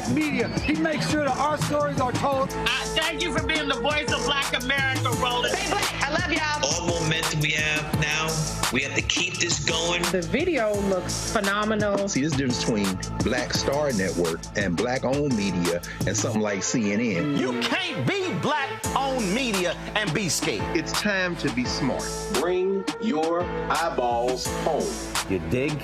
media. He makes sure that our stories are told. Thank you for being the voice of Black America, Roland. Stay black. I love y'all. All momentum we have now, we have to keep this going. The video looks phenomenal. See, there's a difference between Black Star Network and Black-owned media and something like CNN. You can't be Black-owned media and be scared. It's time to be smart. Bring your eyeballs home. You dig?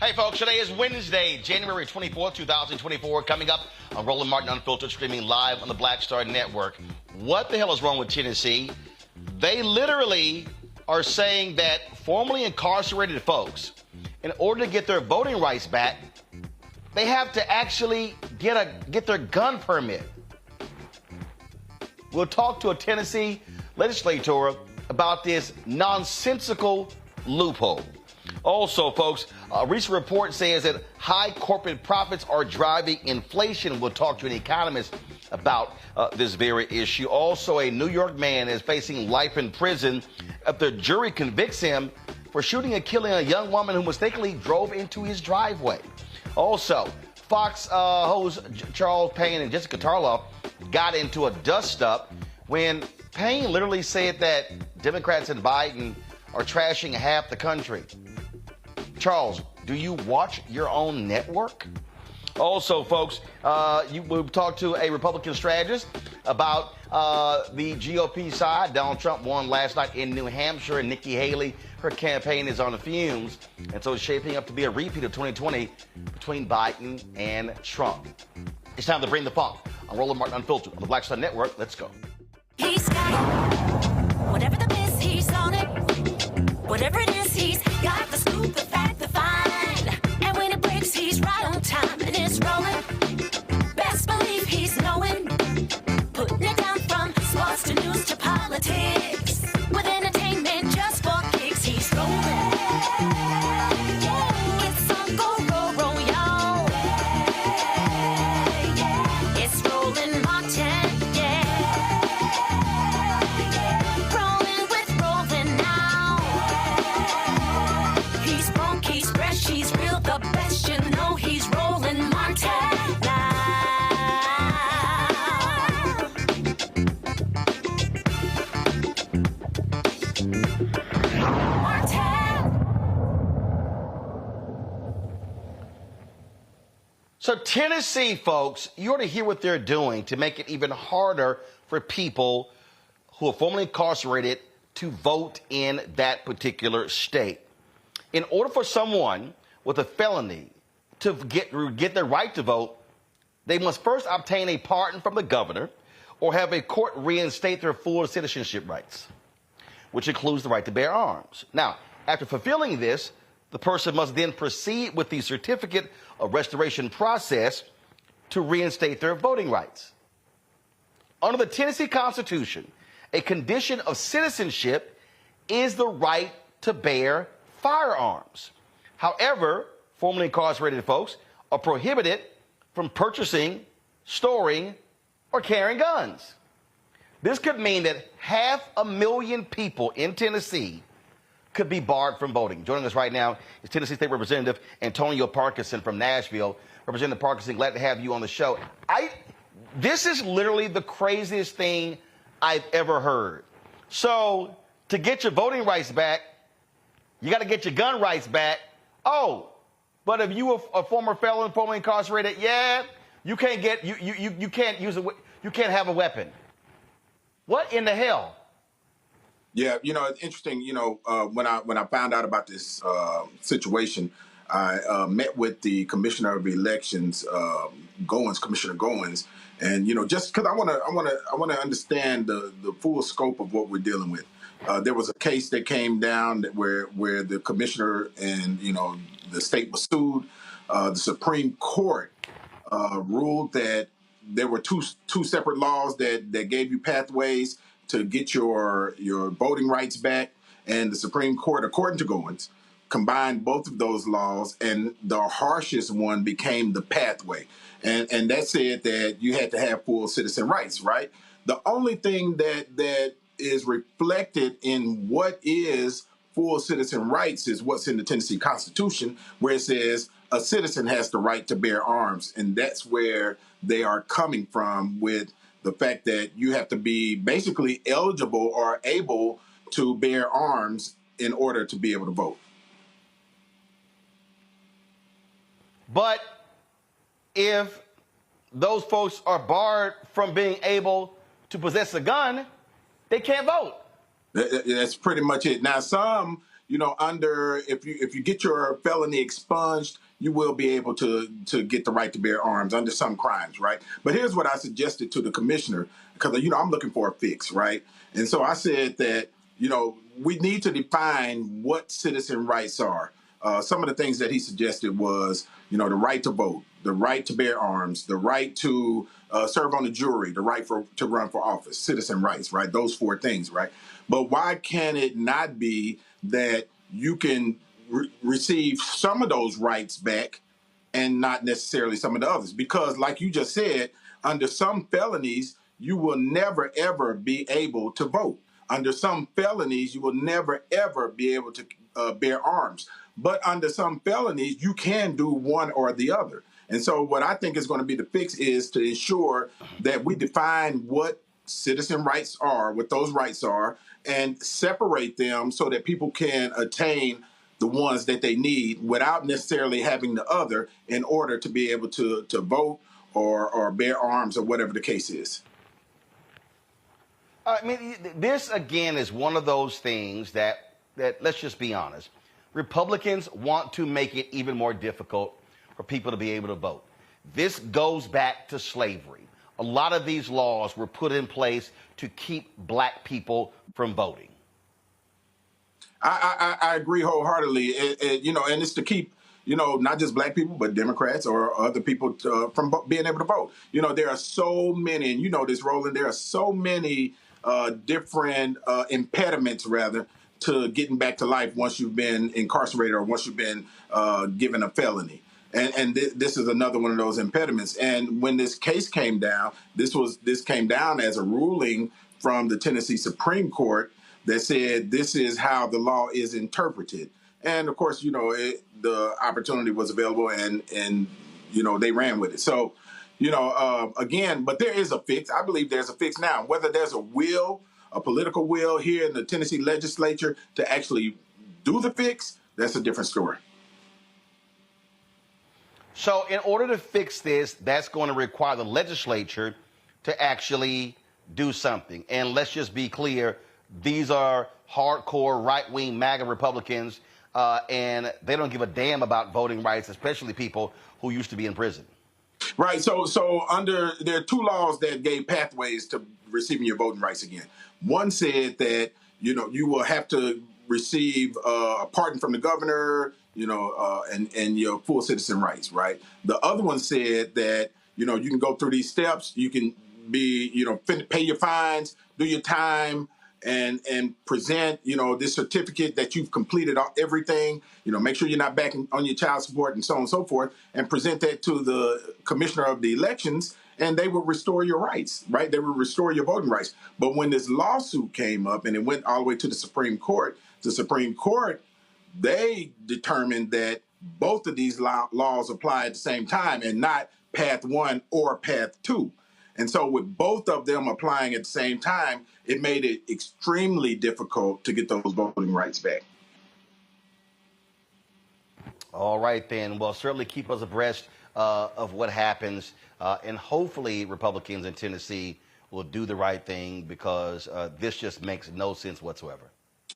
Hey, folks, today is Wednesday, January 24th, 2024. Coming up on Roland Martin Unfiltered, streaming live on the Black Star Network. What the hell is wrong with Tennessee? They literally are saying that formerly incarcerated folks, in order to get their voting rights back, they have to actually get their gun permit. We'll talk to a Tennessee legislator about this nonsensical loophole. Also, folks, a recent report says that high corporate profits are driving inflation. We'll talk to an economist about this very issue. Also, a New York man is facing life in prison after the jury convicts him for shooting and killing a young woman who mistakenly drove into his driveway. Also, Fox hosts Charles Payne and Jessica Tarlov got into a dust-up when Payne literally said that Democrats and Biden are trashing half the country. Charles, do you watch your own network? Also, folks, we'll talk to a Republican strategist about the GOP side. Donald Trump won last night in New Hampshire, and Nikki Haley, her campaign is on the fumes, and so it's shaping up to be a repeat of 2020 between Biden and Trump. It's time to bring the funk on Roland Martin Unfiltered on the Black Star Network. Let's go. He's got it. Whatever the miss, he's on it. Whatever it is, he's got the scoop, the fact, the find. And when it breaks, he's right on time and it's rolling. Best believe he's knowing. Putting it down from sports to news to politics. With entertainment just for kicks, he's rolling. It's on go, roll, roll, y'all. It's Roland Martin, rolling with Roland now. He's funky, he's fresh, he's real, the best, you know he's Roland Martin now. So Tennessee, folks, you ought to hear what they're doing to make it even harder for people who are formerly incarcerated to vote in that particular state. In order for someone with a felony to get their right to vote, they must first obtain a pardon from the governor or have a court reinstate their full citizenship rights, which includes the right to bear arms. Now, after fulfilling this, the person must then proceed with the certificate of restoration process to reinstate their voting rights. Under the Tennessee Constitution, a condition of citizenship is the right to bear firearms. However, formerly incarcerated folks are prohibited from purchasing, storing, or carrying guns. This could mean that 500,000 people in Tennessee could be barred from voting. Joining us right now is Tennessee State Representative Antonio Parkinson from Nashville. Representative Parkinson, glad to have you on the show. This is literally the craziest thing I've ever heard. So to get your voting rights back, you got to get your gun rights back. Oh, but if you were a former felon, formerly incarcerated, yeah, you can't get you can't use you can't have a weapon. What in the hell? Yeah, it's interesting. When I found out about this situation, I met with the Commissioner of Elections, Commissioner Goins, and just because I want to understand the full scope of what we're dealing with. There was a case that came down where the commissioner and the state was sued. The Supreme Court ruled that there were two separate laws that gave you pathways to get your voting rights back, and the Supreme Court, according to Goins, combined both of those laws, and the harshest one became the pathway, and that said that you had to have full citizen rights. Right. The only thing that is reflected in what is full citizen rights is what's in the Tennessee Constitution, where it says a citizen has the right to bear arms, and that's where they are coming from with the fact that you have to be basically eligible or able to bear arms in order to be able to vote. But if those folks are barred from being able to possess a gun, they can't vote. That's pretty much it. Now, some, if you get your felony expunged, you will be able to get the right to bear arms under some crimes, right? But here's what I suggested to the commissioner, because I'm looking for a fix, right? And so I said that we need to define what citizen rights are. Some of the things that he suggested was the right to vote, the right to bear arms, the right to serve on the jury, the right to run for office, citizen rights, right? Those four things, right? But why can it not be that you can receive some of those rights back and not necessarily some of the others? Because like you just said, under some felonies, you will never, ever be able to vote. Under some felonies, you will never, ever be able to bear arms. But under some felonies, you can do one or the other. And so what I think is going to be the fix is to ensure that we define what citizen rights are, what those rights are, and separate them so that people can attain the ones that they need without necessarily having the other in order to be able to vote or bear arms or whatever the case is. I mean, this, again, is one of those things that let's just be honest, Republicans want to make it even more difficult for people to be able to vote. This goes back to slavery. A lot of these laws were put in place to keep black people from voting. I agree wholeheartedly. And it's to keep, not just black people, but Democrats or other people from being able to vote. There are so many, and you know this, Roland, there are so many different impediments, rather, to getting back to life once you've been incarcerated or once you've been given a felony. And this is another one of those impediments. And when this case came down, this came down as a ruling from the Tennessee Supreme Court that said this is how the law is interpreted. And of course, the opportunity was available, and they ran with it. So, again, but there is a fix. I believe there's a fix now. Whether there's a political will here in the Tennessee legislature to actually do the fix, that's a different story. So in order to fix this, that's going to require the legislature to actually do something. And let's just be clear, these are hardcore right-wing MAGA Republicans, and they don't give a damn about voting rights, especially people who used to be in prison. Right. So there are two laws that gave pathways to receiving your voting rights again. One said that, you will have to receive a pardon from the governor, and your full citizen rights, right? The other one said that, you can go through these steps, you can be, pay your fines, do your time, and present, this certificate that you've completed everything, make sure you're not back on your child support and so on and so forth, and present that to the commissioner of the elections, and they will restore your rights, right? They will restore your voting rights. But when this lawsuit came up and it went all the way to the Supreme Court, they determined that both of these laws apply at the same time and not path one or path two. And so with both of them applying at the same time, it made it extremely difficult to get those voting rights back. All right, then. Well, certainly keep us abreast of what happens. And hopefully Republicans in Tennessee will do the right thing, because this just makes no sense whatsoever.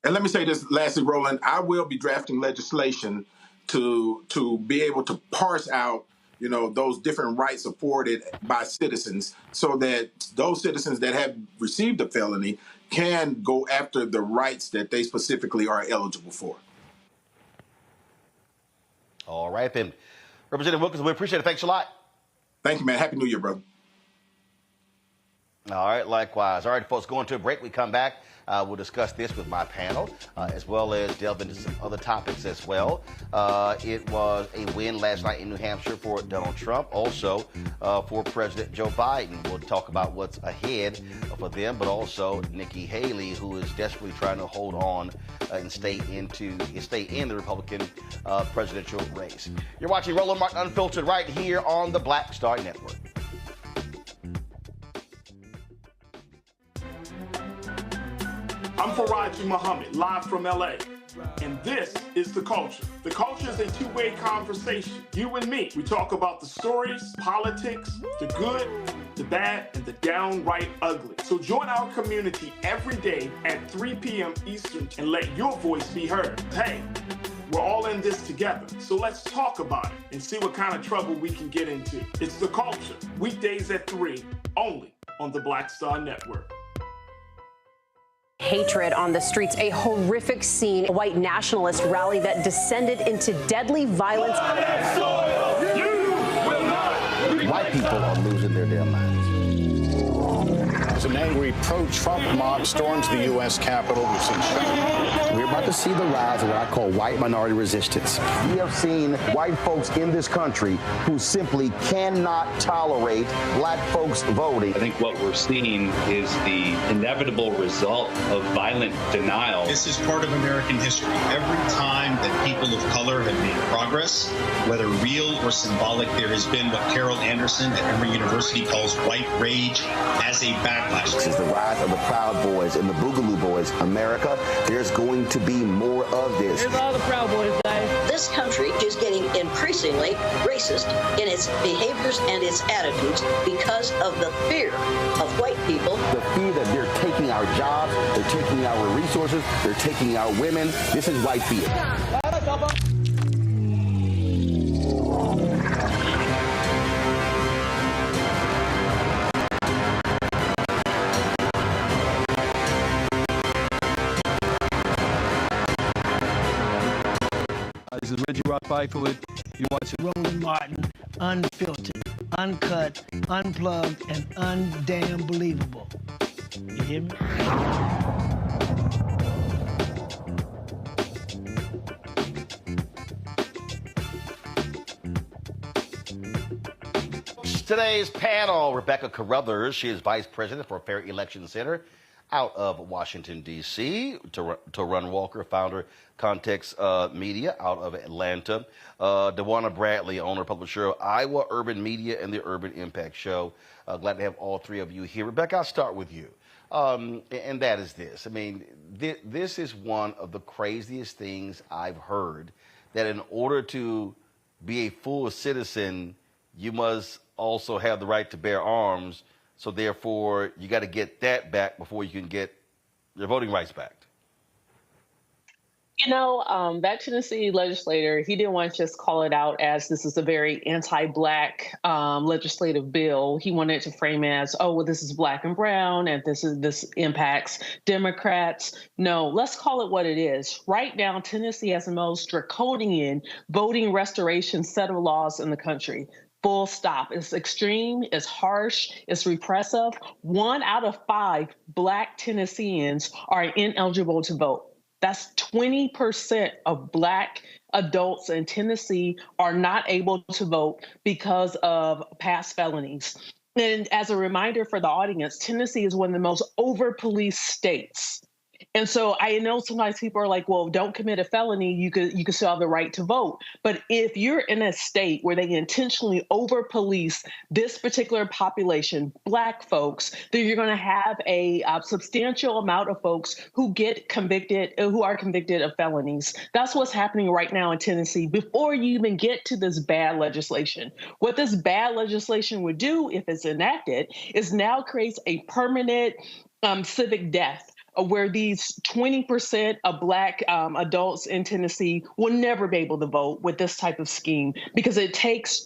And let me say this lastly, Roland, I will be drafting legislation to be able to parse out, you know, those different rights afforded by citizens, so that those citizens that have received a felony can go after the rights that they specifically are eligible for. All right, then. Representative Wilkinson, we appreciate it. Thanks a lot. Thank you, man. Happy New Year, brother. All right, likewise. All right, folks, going to a break. We come back. We'll discuss this with my panel, as well as delve into some other topics as well. It was a win last night in New Hampshire for Donald Trump, also for President Joe Biden. We'll talk about what's ahead for them, but also Nikki Haley, who is desperately trying to hold on and stay in the Republican presidential race. You're watching Roland Martin Unfiltered right here on the Black Star Network. I'm Faraji Muhammad, live from LA. And this is The Culture. The Culture is a two-way conversation. You and me. We talk about the stories, politics, the good, the bad, and the downright ugly. So join our community every day at 3 p.m. Eastern and let your voice be heard. Hey, we're all in this together. So let's talk about it and see what kind of trouble we can get into. It's The Culture, weekdays at 3, only on the Black Star Network. Hatred on the streets, a horrific scene, a white nationalist rally that descended into deadly violence. White people are losing their damn minds. An angry pro-Trump mob storms the U.S. Capitol. We've seen We're about to see the rise of what I call white minority resistance. We have seen white folks in this country who simply cannot tolerate black folks voting. I think what we're seeing is the inevitable result of violent denial. This is part of American history. Every time that people of color have made progress, whether real or symbolic, there has been what Carol Anderson at Emory University calls white rage as a backlash. This is the rise of the Proud Boys and the Boogaloo Boys. America, there's going to be more of this. Here's all the Proud Boys, guys. This country is getting increasingly racist in its behaviors and its attitudes because of the fear of white people. The fear that they're taking our jobs, they're taking our resources, they're taking our women. This is white fear. This is Reggie Rock Pfeiffer with you watching Roland Martin, unfiltered, uncut, unplugged, and undamn believable. You hear me? Today's panel, Rebecca Carruthers. She is Vice President for Fair Election Center out of Washington, D.C. Tarun Walker, founder Context Media out of Atlanta. DeWanna Bradley, owner, publisher of Iowa Urban Media and the Urban Impact Show. Glad to have all three of you here. Rebecca, I'll start with you. And that is this. I mean, this is one of the craziest things I've heard, that in order to be a full citizen, you must also have the right to bear arms. So therefore, you got to get that back before you can get your voting rights back. You know, that Tennessee legislator, he didn't want to just call it out as this is a very anti-Black legislative bill. He wanted to frame it as, oh, well, this is Black and brown, and this impacts Democrats. No, let's call it what it is. Right now, Tennessee has the most draconian voting restoration set of laws in the country. Full stop. It's extreme, it's harsh, it's repressive. 1 out of 5 Black Tennesseans are ineligible to vote. That's 20% of Black adults in Tennessee are not able to vote because of past felonies. And as a reminder for the audience, Tennessee is one of the most over-policed states. And so I know sometimes people are like, well, don't commit a felony. You could still have the right to vote. But if you're in a state where they intentionally over police this particular population, Black folks, then you're going to have a substantial amount of folks who are convicted of felonies. That's what's happening right now in Tennessee before you even get to this bad legislation. What this bad legislation would do, if it's enacted, is now creates a permanent civic death, where these 20% of Black adults in Tennessee will never be able to vote with this type of scheme, because it's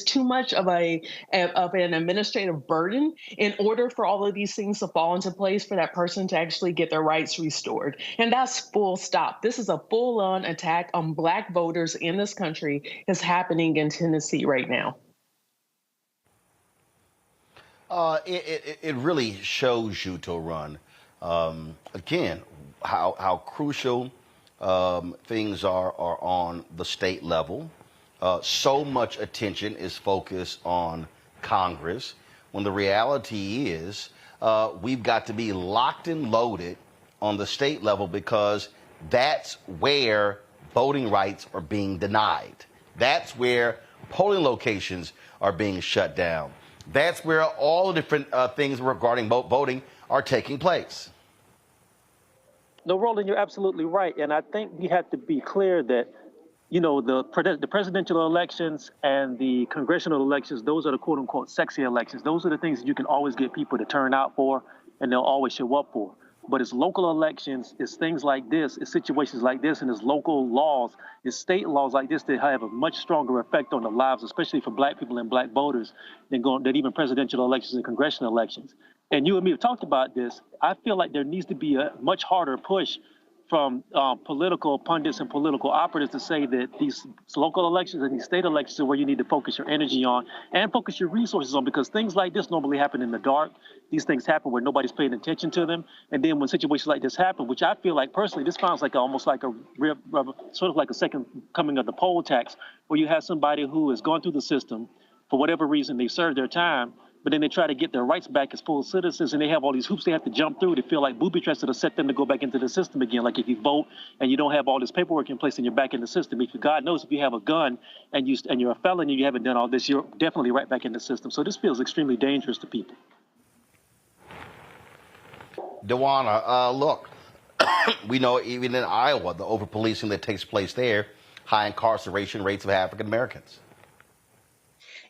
too much of an administrative burden in order for all of these things to fall into place for that person to actually get their rights restored. And that's full stop. This is a full-on attack on Black voters in this country is happening in Tennessee right now. It really shows you, to run. Again, how crucial things are on the state level. So much attention is focused on Congress, when the reality is we've got to be locked and loaded on the state level, because that's where voting rights are being denied. That's where polling locations are being shut down. That's where all the different things regarding voting are taking place. No, Roland, you're absolutely right. And I think we have to be clear that, you know, the presidential elections and the congressional elections, those are the quote unquote sexy elections. Those are the things that you can always get people to turn out for, and they'll always show up for. But it's local elections, it's things like this, it's situations like this, and it's local laws, it's state laws like this that have a much stronger effect on the lives, especially for Black people and Black voters, than even presidential elections and congressional elections. And you and me have talked about this. I feel like there needs to be a much harder push from political pundits and political operatives to say that these local elections and these state elections are where you need to focus your energy on and focus your resources on, because things like this normally happen in the dark. These things happen where nobody's paying attention to them. And then when situations like this happen, which I feel like personally, this sounds like almost like sort of like a second coming of the poll tax, where you have somebody who has gone through the system for whatever reason, they served their time, but then they try to get their rights back as full citizens, and they have all these hoops they have to jump through to feel like booby traps that will set them to go back into the system again. Like if you vote and you don't have all this paperwork in place and you're back in the system, if God knows if you have a gun and you're a felon and you haven't done all this, you're definitely right back in the system. So this feels extremely dangerous to people. Dewana, look, we know even in Iowa, the over-policing that takes place there, high incarceration rates of African Americans.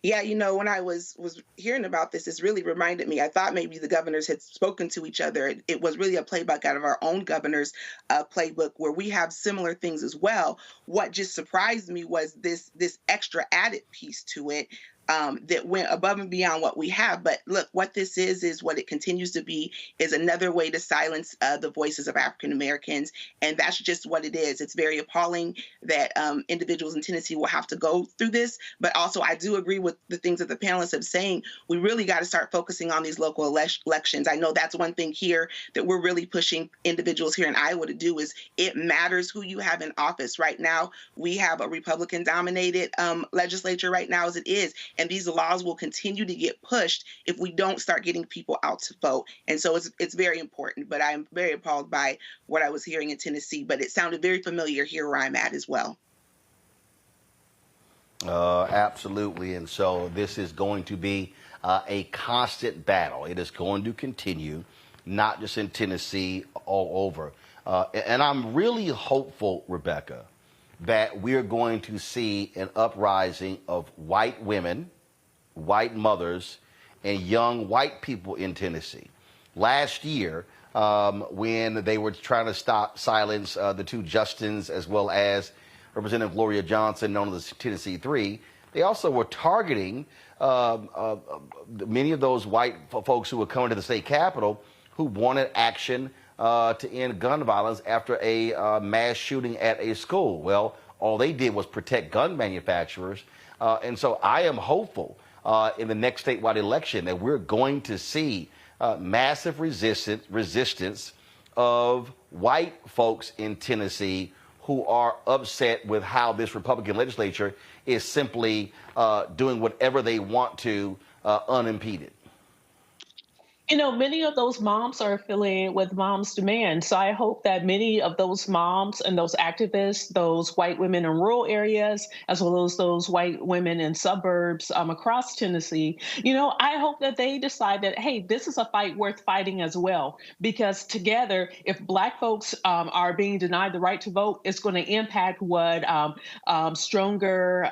Yeah, you know, when I was hearing about this, it's really reminded me. I thought maybe the governors had spoken to each other. It was really a playbook out of our own governor's playbook, where we have similar things as well. What just surprised me was this extra added piece to it. That went above and beyond what we have. But look, what this is what it continues to be, is another way to silence the voices of African Americans. And that's just what it is. It's very appalling that individuals in Tennessee will have to go through this. But also, I do agree with the things that the panelists have saying. We really got to start focusing on these local elections. I know that's one thing here that we're really pushing individuals here in Iowa to do, is it matters who you have in office. Right now, we have a Republican-dominated legislature right now as it is. And these laws will continue to get pushed if we don't start getting people out to vote. And so it's very important. But I'm very appalled by what I was hearing in Tennessee. But it sounded very familiar here where I'm at as well. Absolutely. And so this is going to be a constant battle. It is going to continue, not just in Tennessee, all over. And I'm really hopeful, Rebecca, that we're going to see an uprising of white women, white mothers, and young white people in Tennessee. Last year, when they were trying to silence the two Justins, as well as Representative Gloria Johnson, known as the Tennessee Three, they also were targeting many of those white folks who were coming to the state capitol who wanted action to end gun violence after a mass shooting at a school. Well, all they did was protect gun manufacturers. And so I am hopeful in the next statewide election that we're going to see massive resistance of white folks in Tennessee who are upset with how this Republican legislature is simply doing whatever they want to unimpeded. You know, many of those moms are affiliated with Moms Demand. So I hope that many of those moms and those activists, those white women in rural areas, as well as those white women in suburbs across Tennessee, you know, I hope that they decide that, hey, this is a fight worth fighting as well. Because together, if Black folks are being denied the right to vote, it's going to impact what stronger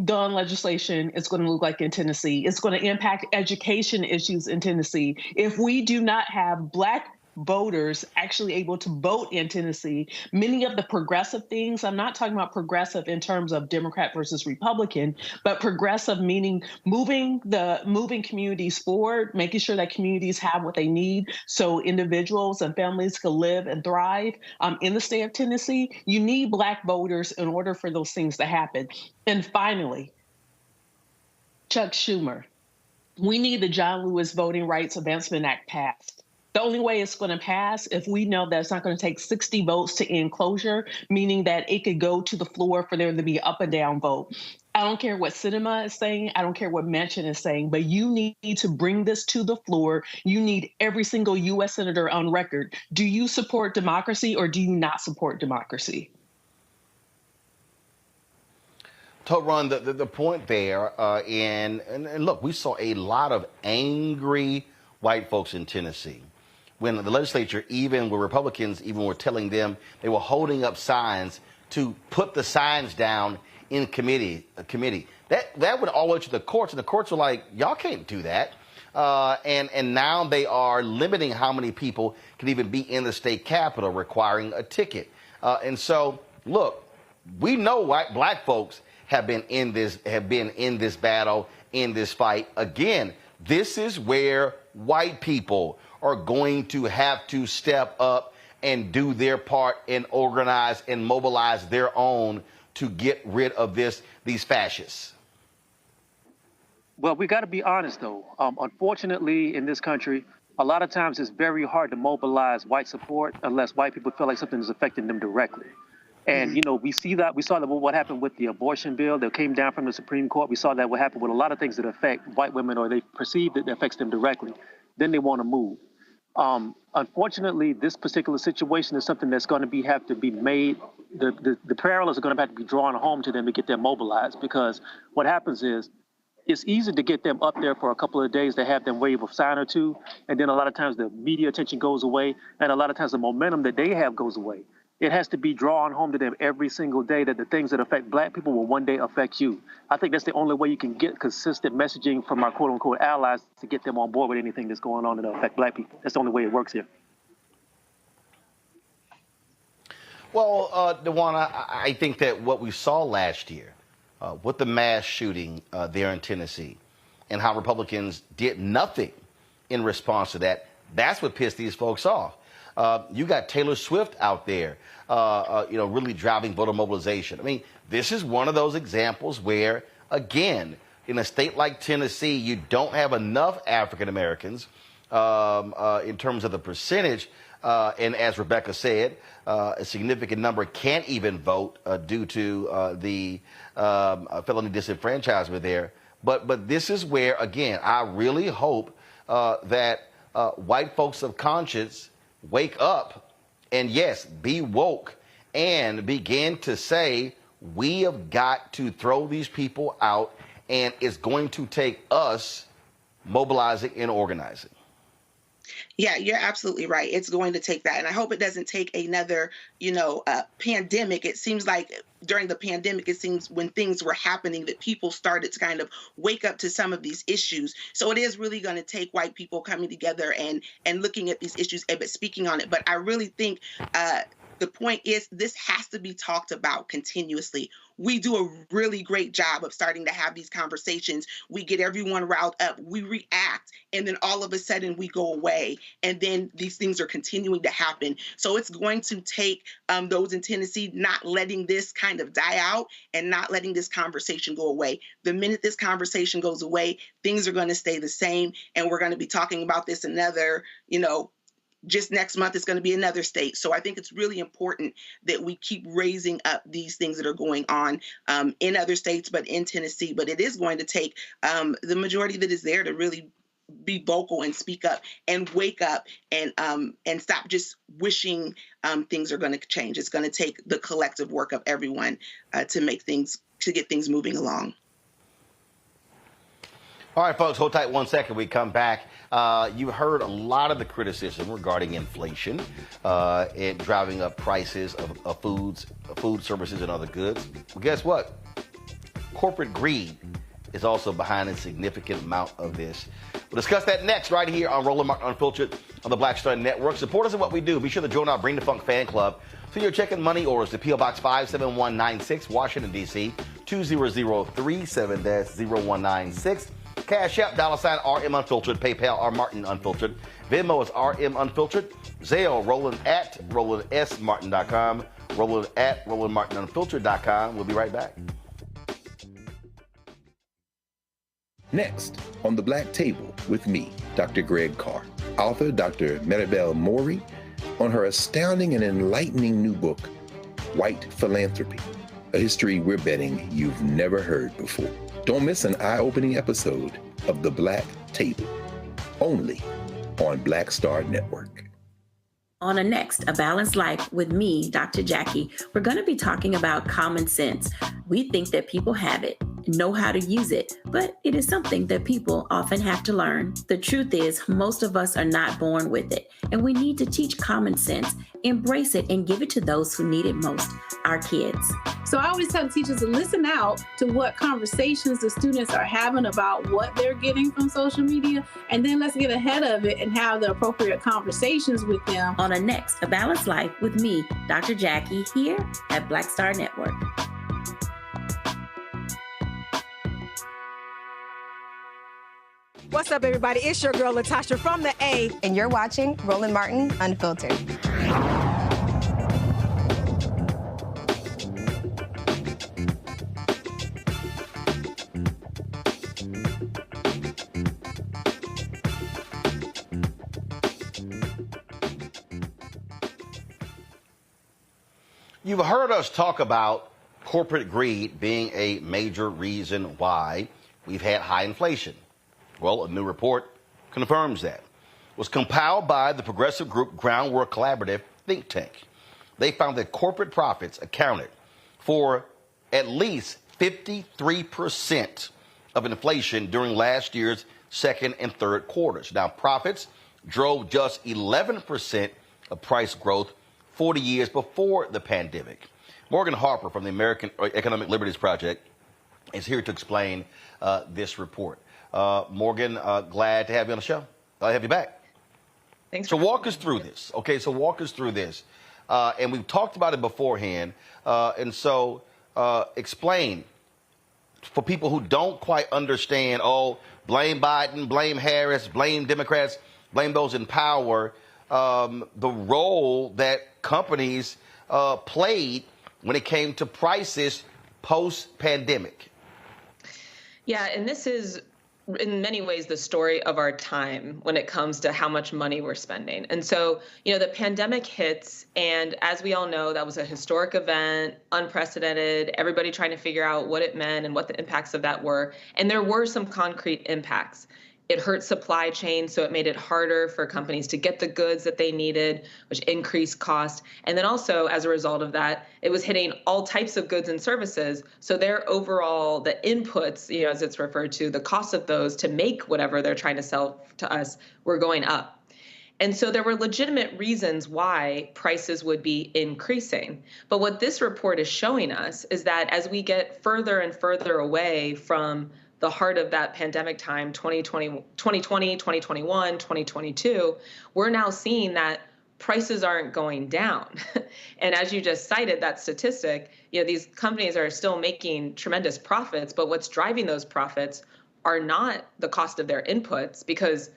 gun legislation is going to look like in Tennessee. It's going to impact education issues in Tennessee. If we do not have Black voters actually able to vote in Tennessee, many of the progressive things, I'm not talking about progressive in terms of Democrat versus Republican, but progressive meaning moving communities forward, making sure that communities have what they need so individuals and families can live and thrive in the state of Tennessee. You need Black voters in order for those things to happen. And finally, Chuck Schumer. We need the John Lewis Voting Rights Advancement Act passed. The only way it's going to pass if we know that it's not going to take 60 votes to end closure, meaning that it could go to the floor for there to be an up and down vote. I don't care what Sinema is saying. I don't care what Manchin is saying, but you need to bring this to the floor. You need every single U.S. senator on record. Do you support democracy or do you not support democracy? To run the point there, and look, we saw a lot of angry white folks in Tennessee when the legislature, even where Republicans even were telling them they were holding up signs to put the signs down in committee. That would all go to the courts, and the courts were like, y'all can't do that. And now they are limiting how many people can even be in the state capitol, requiring a ticket. And so, look, we know Black folks have been in this battle, in this fight. Again, this is where white people are going to have to step up and do their part and organize and mobilize their own to get rid of these fascists. Well, we got to be honest, though. Unfortunately, in this country, a lot of times it's very hard to mobilize white support unless white people feel like something is affecting them directly. And, you know, we saw that what happened with the abortion bill that came down from the Supreme Court. We saw that what happened with a lot of things that affect white women, or they perceive that it affects them directly. Then they want to move. Unfortunately, this particular situation is something that's going to have to be made. The parallels are going to have to be drawn home to them to get them mobilized, because what happens is it's easy to get them up there for a couple of days to have them wave a sign or two. And then a lot of times the media attention goes away. And a lot of times the momentum that they have goes away. It has to be drawn home to them every single day that the things that affect Black people will one day affect you. I think that's the only way you can get consistent messaging from our quote-unquote allies to get them on board with anything that's going on that affect Black people. That's the only way it works here. Well, DeJuan, I think that what we saw last year with the mass shooting there in Tennessee and how Republicans did nothing in response to that, that's what pissed these folks off. You got Taylor Swift out there, really driving voter mobilization. I mean, this is one of those examples where, again, in a state like Tennessee, you don't have enough African Americans in terms of the percentage. And as Rebecca said, a significant number can't even vote due to the felony disenfranchisement there. But this is where, again, I really hope that white folks of conscience wake up and, yes, be woke and begin to say, we have got to throw these people out, and it's going to take us mobilizing and organizing. Yeah, you're absolutely right. It's going to take that. And I hope it doesn't take another, pandemic. It seems like during the pandemic, it seems when things were happening that people started to kind of wake up to some of these issues. So it is really going to take white people coming together and looking at these issues and speaking on it. But I really think the point is this has to be talked about continuously. We do a really great job of starting to have these conversations. We get everyone riled up. We react, and then all of a sudden we go away, and then these things are continuing to happen. So it's going to take those in Tennessee not letting this kind of die out and not letting this conversation go away. The minute this conversation goes away, things are going to stay the same, and we're going to be talking about this another, just next month, it's going to be another state. So I think it's really important that we keep raising up these things that are going on in other states, but in Tennessee. But it is going to take the majority that is there to really be vocal and speak up and wake up and stop just wishing things are going to change. It's going to take the collective work of everyone to get things moving along. All right, folks, hold tight 1 second. We come back. You heard a lot of the criticism regarding inflation and driving up prices of food, services, and other goods. Well, guess what? Corporate greed is also behind a significant amount of this. We'll discuss that next right here on Roland Martin Unfiltered on the Black Star Network. Support us in what we do. Be sure to join our Bring the Funk fan club. Send your check and money orders to P.O. Box 57196, Washington, D.C., 20037, that's 0196. Cash App, $RM Unfiltered, PayPal, R Martin Unfiltered, Venmo is RM Unfiltered, Zelle, Roland at RolandSMartin.com, Roland at RolandMartinUnfiltered.com. We'll be right back. Next, on the Black Table with me, Dr. Greg Carr, author Dr. Maribel Mori, on her astounding and enlightening new book, White Philanthropy, a history we're betting you've never heard before. Don't miss an eye-opening episode of The Black Table, only on Black Star Network. On next, A Balanced Life with me, Dr. Jackie, we're going to be talking about common sense. We think that people have it, know how to use it, but it is something that people often have to learn. The truth is, most of us are not born with it, and we need to teach common sense, embrace it, and give it to those who need it most, our kids. So I always tell teachers to listen out to what conversations the students are having about what they're getting from social media, and then let's get ahead of it and have the appropriate conversations with them. On next, A Balanced Life with me, Dr. Jackie, here at Black Star Network. What's up, everybody? It's your girl, Latasha from the A. And you're watching Roland Martin Unfiltered. You've heard us talk about corporate greed being a major reason why we've had high inflation. Well, a new report confirms that. It was compiled by the progressive group Groundwork Collaborative think tank. They found that corporate profits accounted for at least 53% of inflation during last year's second and third quarters. Now, profits drove just 11% of price growth 40 years before the pandemic. Morgan Harper from the American Economic Liberties Project is here to explain this report. Morgan, glad to have you on the show. Glad to have you back. Thanks. So walk us through this. Okay, so walk us through this. And we've talked about it beforehand. And so explain for people who don't quite understand, blame Biden, blame Harris, blame Democrats, blame those in power, the role that companies played when it came to prices post-pandemic. Yeah, and this is in many ways the story of our time when it comes to how much money we're spending. And so, the pandemic hits, and as we all know, that was a historic event, unprecedented, everybody trying to figure out what it meant and what the impacts of that were. And there were some concrete impacts. It hurt supply chain, so it made it harder for companies to get the goods that they needed, which increased cost. And then also, as a result of that, it was hitting all types of goods and services. So their overall, the inputs, as it's referred to, the cost of those to make whatever they're trying to sell to us were going up. And so there were legitimate reasons why prices would be increasing. But what this report is showing us is that as we get further and further away from the heart of that pandemic time, 2020, 2021, 2022, we're now seeing that prices aren't going down. And as you just cited that statistic, these companies are still making tremendous profits, but what's driving those profits are not the cost of their inputs, because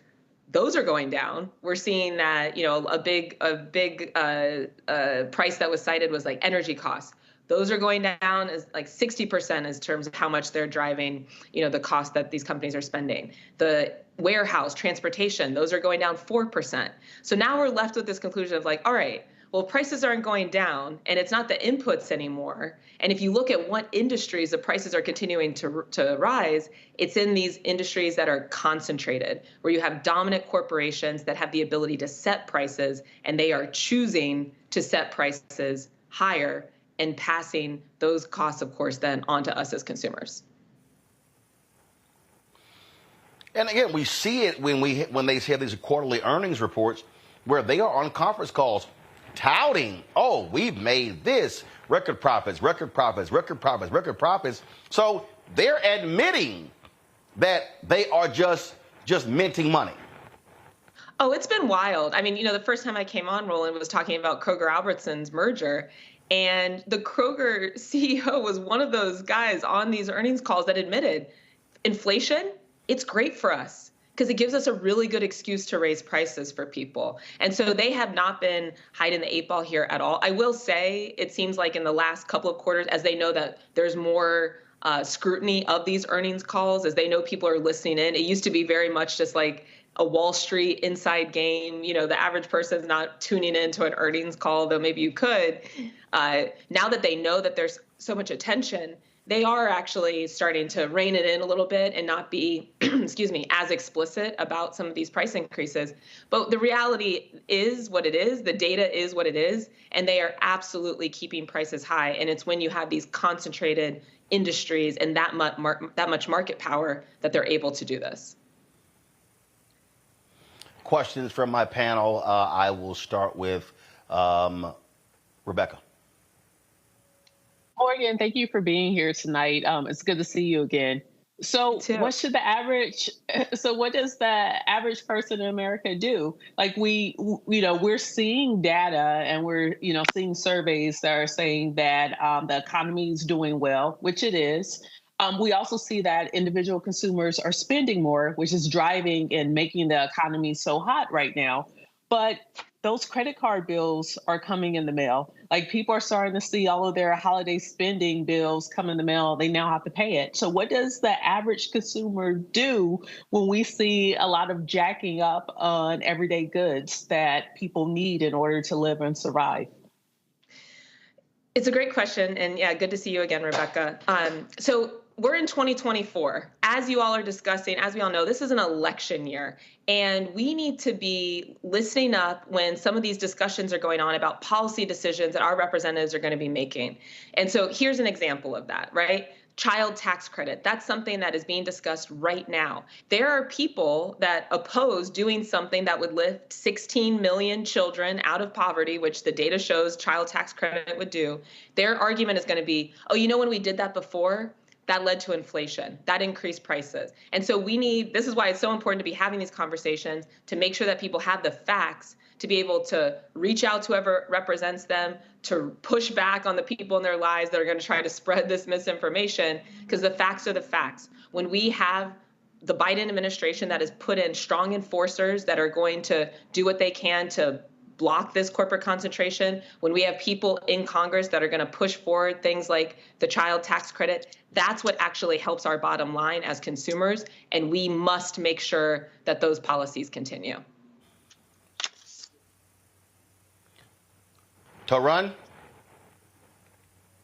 those are going down. We're seeing that, a big price that was cited was like energy costs. Those are going down as like 60% in terms of how much they're driving, the cost that these companies are spending. The warehouse, transportation, those are going down 4%. So now we're left with this conclusion of like, all right, Well, prices aren't going down, and it's not the inputs anymore. And if you look at what industries the prices are continuing to rise, it's in these industries that are concentrated, where you have dominant corporations that have the ability to set prices, and they are choosing to set prices higher and passing those costs, of course, then onto us as consumers. And again, we see it when they have these quarterly earnings reports where they are on conference calls touting, oh, we've made this, record profits, record profits, record profits, record profits. So they're admitting that they are just minting money. Oh, it's been wild. I mean, the first time I came on, Roland was talking about Kroger-Albertsons merger. And the Kroger CEO was one of those guys on these earnings calls that admitted inflation, it's great for us because it gives us a really good excuse to raise prices for people. And so they have not been hiding the 8 ball here at all. I will say it seems like in the last couple of quarters, as they know that there's more scrutiny of these earnings calls, as they know people are listening in. It used to be very much just like a Wall Street inside game. The average person's not tuning into an earnings call, though maybe you could. Now that they know that there's so much attention, they are actually starting to rein it in a little bit and not be, as explicit about some of these price increases. But the reality is what it is. The data is what it is. And they are absolutely keeping prices high. And it's when you have these concentrated industries and that much market power that they're able to do this. Questions from my panel. I will start with Rebecca. Morgan, thank you for being here tonight. It's good to see you again. So what does the average person in America do? Like we're seeing data and we're, seeing surveys that are saying that the economy is doing well, which it is. We also see that individual consumers are spending more, which is driving and making the economy so hot right now. But those credit card bills are coming in the mail. Like people are starting to see all of their holiday spending bills come in the mail. They now have to pay it. So what does the average consumer do when we see a lot of jacking up on everyday goods that people need in order to live and survive? It's a great question. And yeah, good to see you again, Rebecca. So we're in 2024. As you all are discussing, as we all know, this is an election year. And we need to be listening up when some of these discussions are going on about policy decisions that our representatives are going to be making. And so here's an example of that, right? Child tax credit. That's something that is being discussed right now. There are people that oppose doing something that would lift 16 million children out of poverty, which the data shows child tax credit would do. Their argument is going to be, oh, when we did that before, that led to inflation, that increased prices. And so this is why it's so important to be having these conversations to make sure that people have the facts to be able to reach out to whoever represents them, to push back on the people in their lives that are going to try to spread this misinformation, because the facts are the facts. When we have the Biden administration that has put in strong enforcers that are going to do what they can to block this corporate concentration, when we have people in Congress that are going to push forward things like the child tax credit, that's what actually helps our bottom line as consumers. And we must make sure that those policies continue. Tarun?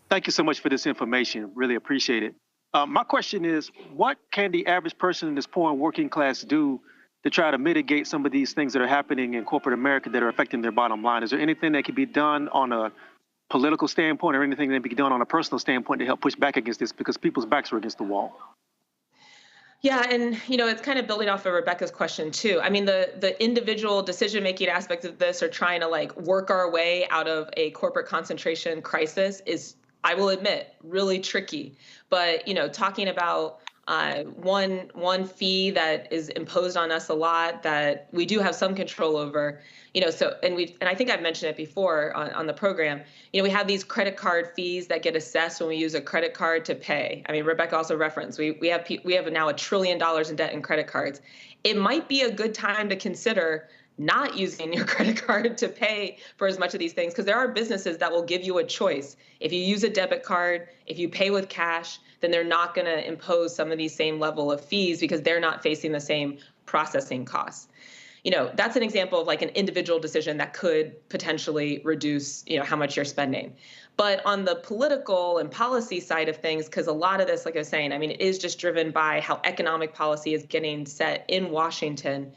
Thank you so much for this information. Really appreciate it. My question is, what can the average person in this poor and working class do to try to mitigate some of these things that are happening in corporate America that are affecting their bottom line? Is there anything that can be done on a political standpoint or anything that can be done on a personal standpoint to help push back against this, because people's backs are against the wall? Yeah, and it's kind of building off of Rebecca's question too. I mean, the individual decision-making aspects of this are trying to work our way out of a corporate concentration crisis is, I will admit, really tricky. But talking about one fee that is imposed on us a lot that we do have some control over, and I think I've mentioned it before on the program, we have these credit card fees that get assessed when we use a credit card to pay. I mean, Rebecca also referenced, we have now $1 trillion in debt in credit cards. It might be a good time to consider not using your credit card to pay for as much of these things, because there are businesses that will give you a choice. If you use a debit card, if you pay with cash, then they're not going to impose some of these same level of fees because they're not facing the same processing costs. that's an example of like an individual decision that could potentially reduce, how much you're spending. But on the political and policy side of things, because a lot of this, like I was saying, it is just driven by how economic policy is getting set in Washington.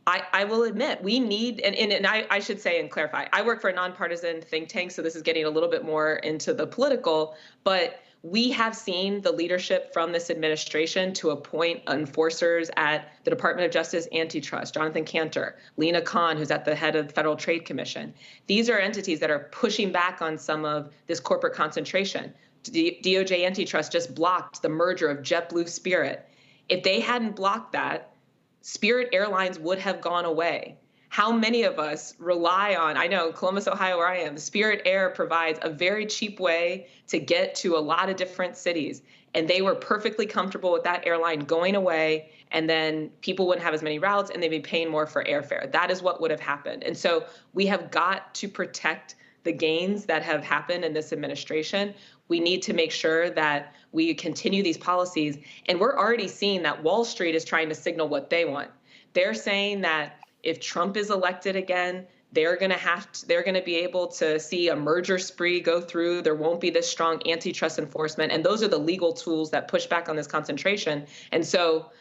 I will admit, we need, and I should say and clarify, I work for a nonpartisan think tank, so this is getting a little bit more into the political, but we have seen the leadership from this administration to appoint enforcers at the Department of Justice Antitrust, Jonathan Cantor, Lena Khan, who's at the head of the Federal Trade Commission. These are entities that are pushing back on some of this corporate concentration. DOJ Antitrust just blocked the merger of JetBlue Spirit. If they hadn't blocked that, Spirit Airlines would have gone away. How many of us rely on, I know Columbus, Ohio, where I am, Spirit Air provides a very cheap way to get to a lot of different cities. And they were perfectly comfortable with that airline going away, and then people wouldn't have as many routes and they'd be paying more for airfare. That is what would have happened. And so we have got to protect the gains that have happened in this administration. We need to make sure that we continue these policies. And we're already seeing that Wall Street is trying to signal what they want. They're saying that if Trump is elected again, they're going to be able to see a merger spree go through. There won't be this strong antitrust enforcement. And those are the legal tools that push back on this concentration. And so,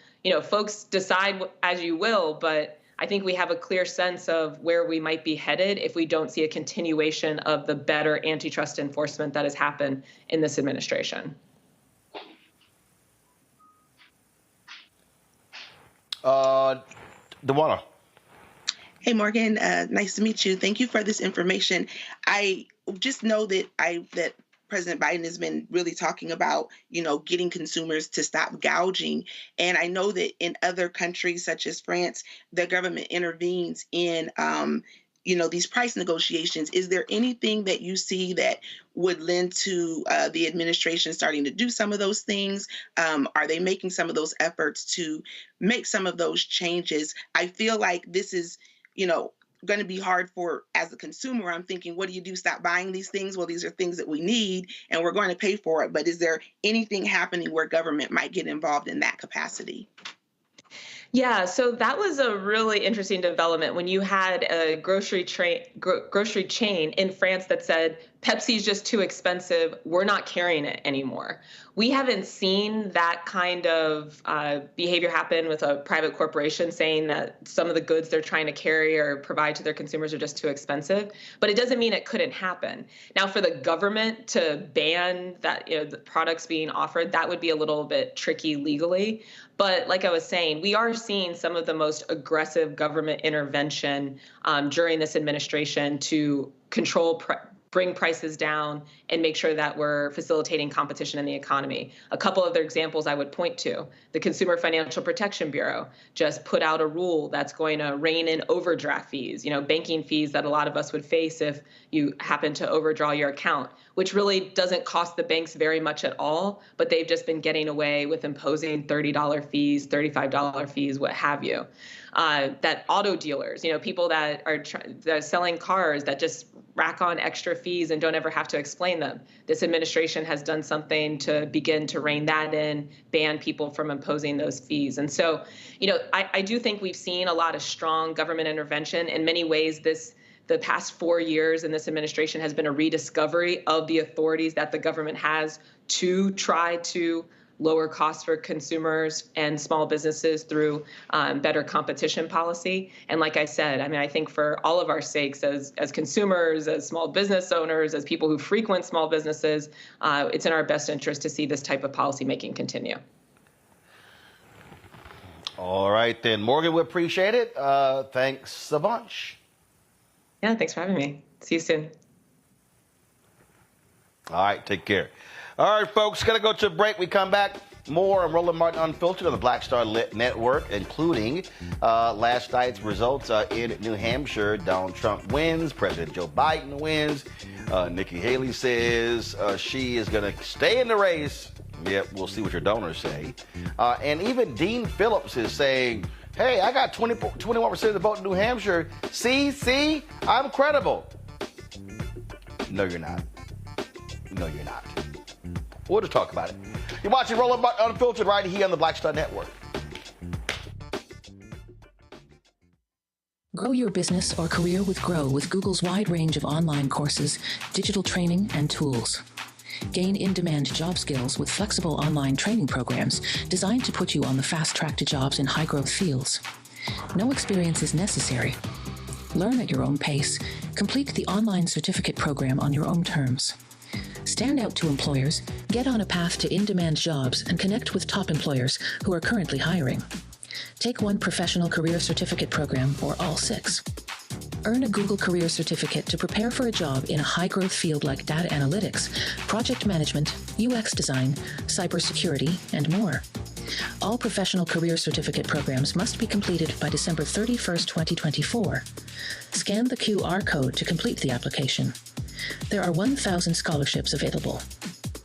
folks decide as you will, but I think we have a clear sense of where we might be headed if we don't see a continuation of the better antitrust enforcement that has happened in this administration. Dewana. Hey, Morgan. Nice to meet you. Thank you for this information. I just know that President Biden has been really talking about, getting consumers to stop gouging. And I know that in other countries such as France, the government intervenes in, these price negotiations. Is there anything that you see that would lend to the administration starting to do some of those things? Are they making some of those efforts to make some of those changes? I feel like this is, going to be hard as a consumer. I'm thinking, what do you do? Stop buying these things? Well, these are things that we need and we're going to pay for it. But is there anything happening where government might get involved in that capacity? Yeah, so that was a really interesting development when you had a grocery chain in France that said, Pepsi's just too expensive, we're not carrying it anymore. We haven't seen that kind of behavior happen with a private corporation saying that some of the goods they're trying to carry or provide to their consumers are just too expensive, but it doesn't mean it couldn't happen. Now, for the government to ban that, the products being offered, that would be a little bit tricky legally. But like I was saying, we are seeing some of the most aggressive government intervention during this administration to control bring prices down and make sure that we're facilitating competition in the economy. A couple of other examples I would point to. The Consumer Financial Protection Bureau just put out a rule that's going to rein in overdraft fees, banking fees that a lot of us would face if you happen to overdraw your account, which really doesn't cost the banks very much at all, but they've just been getting away with imposing $30 fees, $35 fees, what have you. That auto dealers, people that are selling cars that just rack on extra fees and don't ever have to explain them. This administration has done something to begin to rein that in, ban people from imposing those fees. And so, I do think we've seen a lot of strong government intervention. In many ways, the past 4 years in this administration has been a rediscovery of the authorities that the government has to try to lower costs for consumers and small businesses through better competition policy. And like I said, I think for all of our sakes as consumers, as small business owners, as people who frequent small businesses, it's in our best interest to see this type of policy making continue. All right, then. Morgan, we appreciate it. Thanks a bunch. Yeah, thanks for having me. See you soon. All right, take care. All right, folks, going to go to a break. We come back. More on Roland Martin Unfiltered on the Black Star Network, including last night's results in New Hampshire. Donald Trump wins. President Joe Biden wins. Nikki Haley says she is going to stay in the race. Yep, we'll see what your donors say. And even Phillips is saying, hey, I got 21% of the vote in New Hampshire. See, I'm credible. No, you're not. No, you're not. We'll just talk about it. You're watching Roland Martin Unfiltered right here on the Black Star Network. Grow your business or career with Grow with Google's wide range of online courses, digital training, and tools. Gain in-demand job skills with flexible online training programs designed to put you on the fast track to jobs in high-growth fields. No experience is necessary. Learn at your own pace. Complete the online certificate program on your own terms. Stand out to employers, get on a path to in-demand jobs, and connect with top employers who are currently hiring. Take one professional career certificate program or all 6. Earn a Google Career Certificate to prepare for a job in a high-growth field like data analytics, project management, UX design, cybersecurity, and more. All professional career certificate programs must be completed by December 31st, 2024. Scan the QR code to complete the application. There are 1,000 scholarships available.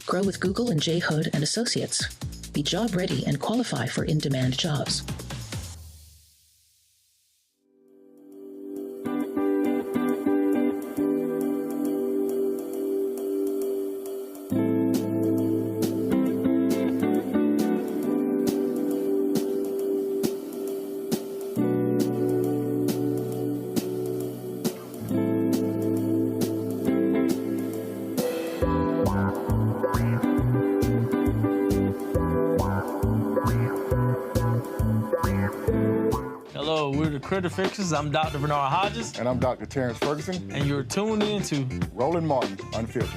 Grow with Google and J. Hood and Associates. Be job ready and qualify for in-demand jobs. Critter Fixers. I'm Dr. Bernard Hodges. And I'm Dr. Terrence Ferguson. And you're tuned in to Roland Martin Unfiltered.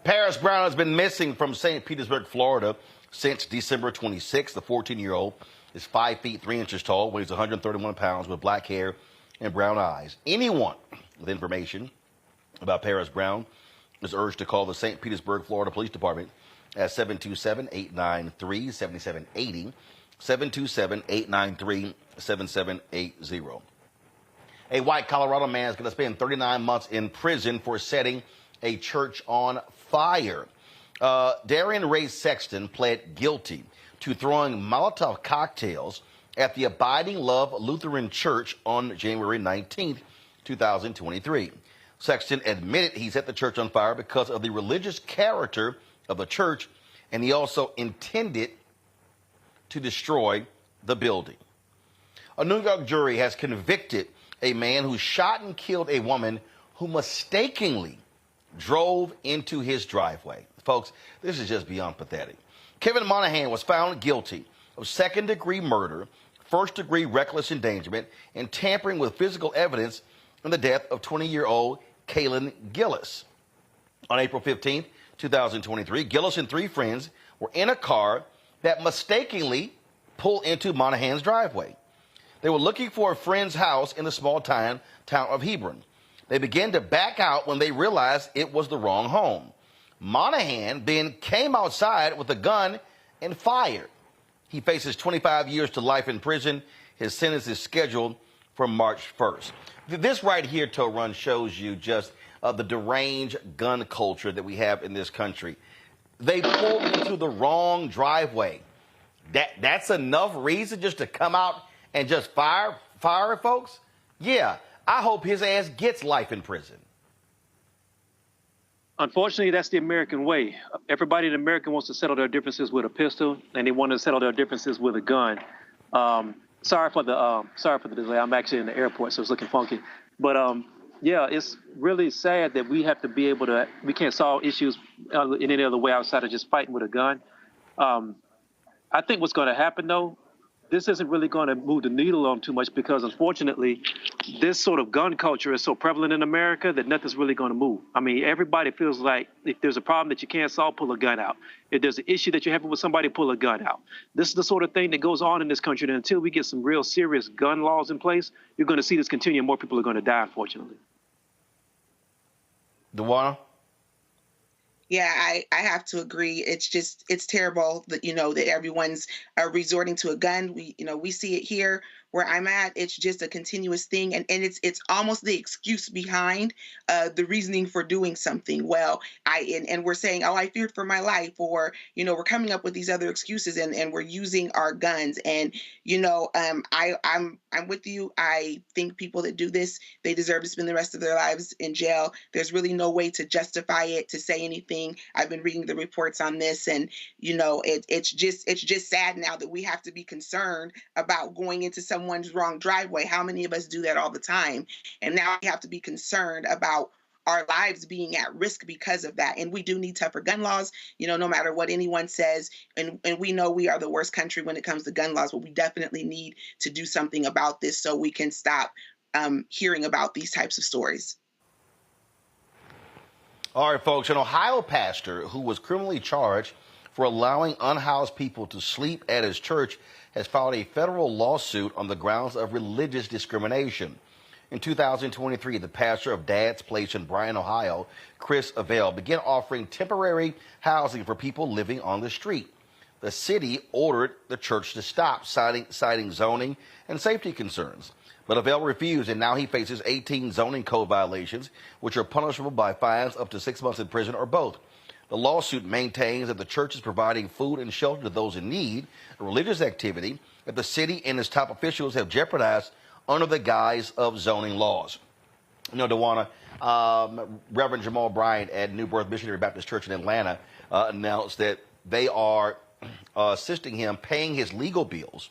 Paris Brown has been missing from St. Petersburg, Florida since December 26th. The 14-year-old is 5 feet 3 inches tall, weighs 131 pounds, with black hair and brown eyes. Anyone with information about Paris Brown is urged to call the St. Petersburg, Florida Police Department at 727-893-7780, 727-893-7780. A white Colorado man is going to spend 39 months in prison for setting a church on fire. Darian Ray Sexton pled guilty to throwing Molotov cocktails at the Abiding Love Lutheran Church on January 19th, 2023. Sexton admitted he set the church on fire because of the religious character of the church, and he also intended to destroy the building. A New York jury has convicted a man who shot and killed a woman who mistakenly drove into his driveway. Folks, this is just beyond pathetic. Kevin Monahan was found guilty of second-degree murder, first-degree reckless endangerment, and tampering with physical evidence in the death of 20-year-old Kaylin Gillis. On April 15th, 2023, Gillis and 3 friends were in a car that mistakenly pulled into Monahan's driveway. They were looking for a friend's house in the small town of Hebron. They began to back out when they realized it was the wrong home. Monahan then came outside with a gun and fired. He faces 25 years to life in prison. His sentence is scheduled for March 1st. This right here, Torun, shows you just the deranged gun culture that we have in this country. They pulled into the wrong driveway. That's enough reason just to come out and just fire folks? Yeah. I hope his ass gets life in prison. Unfortunately, that's the American way. Everybody in America wants to settle their differences with a pistol, and they want to settle their differences with a gun. Sorry for the delay. I'm actually in the airport, so it's looking funky. But yeah, it's really sad that we have to be able to. We can't solve issues in any other way outside of just fighting with a gun. I think what's going to happen, though, this isn't really going to move the needle on too much because, unfortunately, this sort of gun culture is so prevalent in America that nothing's really going to move. I mean, everybody feels like if there's a problem that you can't solve, pull a gun out. If there's an issue that you're having with somebody, pull a gun out. This is the sort of thing that goes on in this country. And until we get some real serious gun laws in place, you're going to see this continue and more people are going to die, unfortunately. DeWanna? Yeah, I have to agree. It's terrible that, that everyone's resorting to a gun. We see it here where I'm at, it's just a continuous thing. And it's almost the excuse behind the reasoning for doing something. Well, and we're saying, oh, I feared for my life, or, we're coming up with these other excuses and we're using our guns. And, I'm with you. I think people that do this, they deserve to spend the rest of their lives in jail. There's really no way to justify it, to say anything. I've been reading the reports on this, and it's just sad now that we have to be concerned about going into someone's wrong driveway. How many of us do that all the time? And now we have to be concerned about our lives being at risk because of that. And we do need tougher gun laws, no matter what anyone says. And we know we are the worst country when it comes to gun laws, but we definitely need to do something about this so we can stop hearing about these types of stories. All right, folks, an Ohio pastor who was criminally charged for allowing unhoused people to sleep at his church has filed a federal lawsuit on the grounds of religious discrimination. In 2023, the pastor of Dad's Place in Bryan, Ohio, Chris Avell, began offering temporary housing for people living on the street. The city ordered the church to stop, citing zoning and safety concerns. But Avell refused, and now he faces 18 zoning code violations, which are punishable by fines up to 6 months in prison or both. The lawsuit maintains that the church is providing food and shelter to those in need, a religious activity that the city and its top officials have jeopardized under the guise of zoning laws. DeWanna, Reverend Jamal Bryant at New Birth Missionary Baptist Church in Atlanta announced that they are assisting him, paying his legal bills,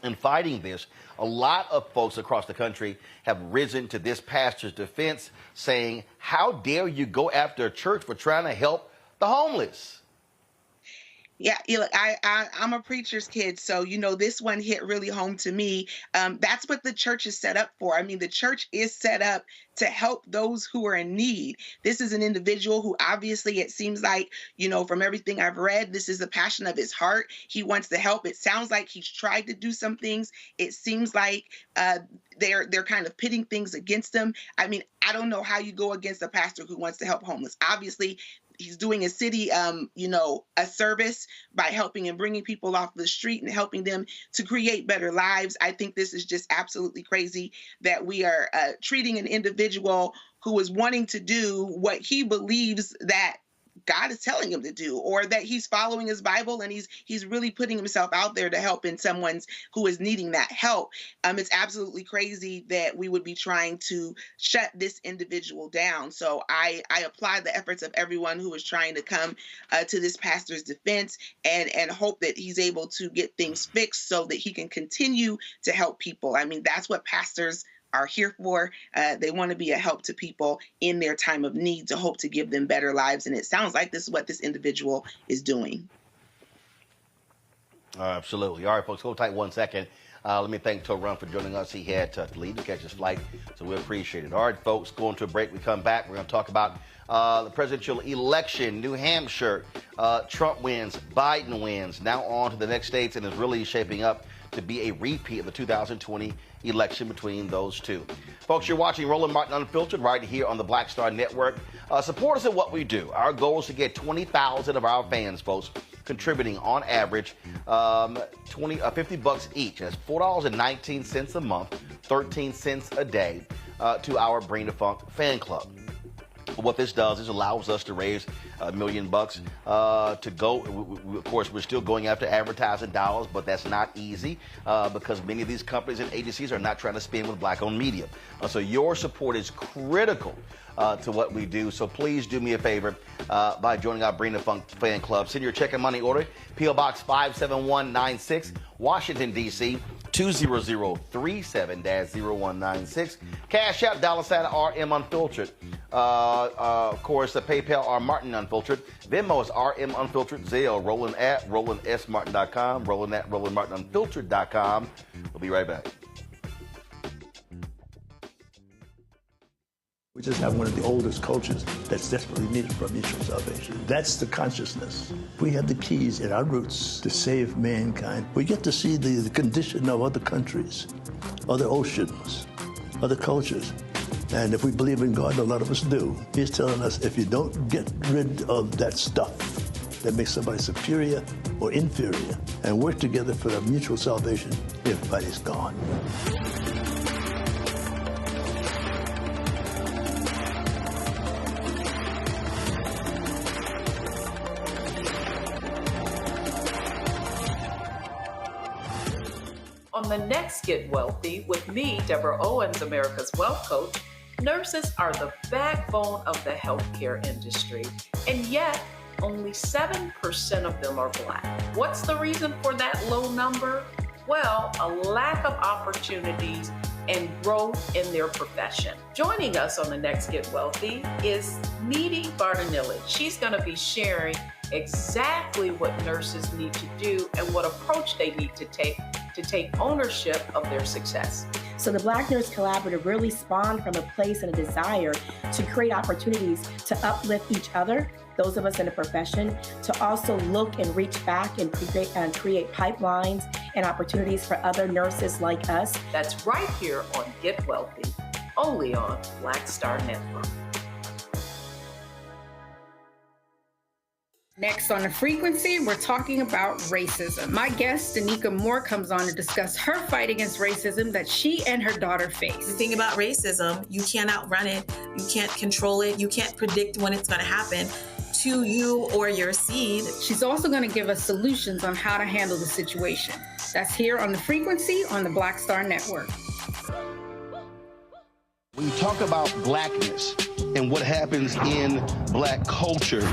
and fighting this. A lot of folks across the country have risen to this pastor's defense, saying, how dare you go after a church for trying to help the homeless? Yeah, I'm a preacher's kid, so, this one hit really home to me. That's what the church is set up for. I mean, the church is set up to help those who are in need. This is an individual who obviously, it seems like, from everything I've read, this is the passion of his heart. He wants to help. It sounds like he's tried to do some things. It seems like they're kind of pitting things against him. I mean, I don't know how you go against a pastor who wants to help homeless. Obviously, he's doing a city, a service by helping and bringing people off the street and helping them to create better lives. I think this is just absolutely crazy that we are treating an individual who is wanting to do what he believes that God is telling him to do, or that he's following his Bible and he's really putting himself out there to help in someone who is needing that help. It's absolutely crazy that we would be trying to shut this individual down. So I applaud the efforts of everyone who is trying to come to this pastor's defense and hope that he's able to get things fixed so that he can continue to help people. I mean, that's what pastors are here for. They want to be a help to people in their time of need, to hope to give them better lives. And it sounds like this is what this individual is doing. Absolutely. All right, folks, hold tight 1 second. Let me thank Tarlov for joining us. He had to leave to catch his flight, so we appreciate it. All right, folks, going to a break. We come back. We're going to talk about the presidential election, New Hampshire. Trump wins, Biden wins. Now on to the next states, and is really shaping up to be a repeat of the 2020 election between those two. Folks, you're watching Roland Martin Unfiltered right here on the Black Star Network. Support us in what we do. Our goal is to get 20,000 of our fans, folks, contributing on average $50 each. That's $4.19 a month, 13 cents a day to our Bring the Funk fan club. What this does is allows us to raise $1 million to go. Of course, we're still going after advertising dollars, but that's not easy because many of these companies and agencies are not trying to spend with black-owned media. So your support is critical to what we do. So please do me a favor by joining our Bring the Funk fan club. Send your check and money order, P.O. Box 57196, Washington, D.C., 20037-0196. Cash out, $RM Unfiltered. Of course, the PayPal R Martin Unfiltered. Venmo is RM Unfiltered. Zelle, Roland at RolandSMartin.com. Roland at RolandMartinUnfiltered.com. We'll be right back. We just have one of the oldest cultures that's desperately needed for mutual salvation. That's the consciousness. We have the keys in our roots to save mankind. We get to see the condition of other countries, other oceans, other cultures. And if we believe in God, a lot of us do, He's telling us if you don't get rid of that stuff that makes somebody superior, or inferior and work together for the mutual salvation. Everybody's gone. On the next Get Wealthy with me, Deborah Owens, America's Wealth Coach, nurses are the backbone of the healthcare industry, and yet only 7% of them are Black. What's the reason for that low number? Well, a lack of opportunities and growth in their profession. Joining us on the next Get Wealthy is Needy Bartonelli. She's going to be sharing exactly what nurses need to do and what approach they need to take ownership of their success. So the Black Nurse Collaborative really spawned from a place and a desire to create opportunities to uplift each other, those of us in the profession, to also look and reach back and create pipelines and opportunities for other nurses like us. That's right here on Get Wealthy, only on Black Star Network. Next on The Frequency, we're talking about racism. My guest, Danica Moore, comes on to discuss her fight against racism that she and her daughter face. The thing about racism, you can't outrun it, you can't control it, you can't predict when it's going to happen to you or your seed. She's also going to give us solutions on how to handle the situation. That's here on The Frequency on the Black Star Network. When you talk about blackness and what happens in Black culture,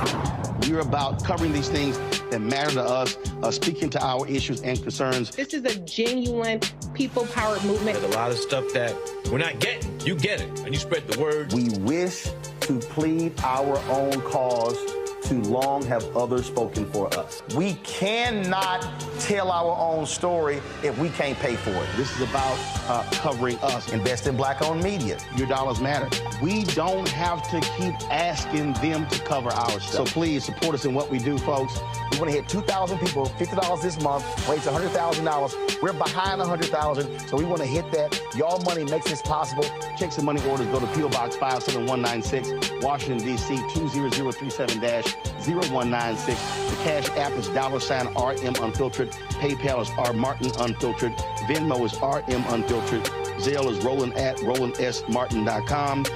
we're about covering these things that matter to us, speaking to our issues and concerns. This is a genuine people-powered movement. There's a lot of stuff that we're not getting. You get it, and you spread the word. We wish to plead our own cause. Too long have others spoken for us. We cannot tell our own story if we can't pay for it. This is about covering us. Invest in Black-owned media. Your dollars matter. We don't have to keep asking them to cover our stuff. So please support us in what we do, folks. We want to hit 2,000 people, $50 this month, raise $100,000. We're behind $100,000, so we want to hit that. Y'all money makes this possible. Checks and money orders go to P.O. Box 57196, Washington, D.C. 20037-0196. The Cash App is $RM Unfiltered. PayPal is R Martin Unfiltered. Venmo is RM Unfiltered. Zelle is Roland at RolandSMartin.com.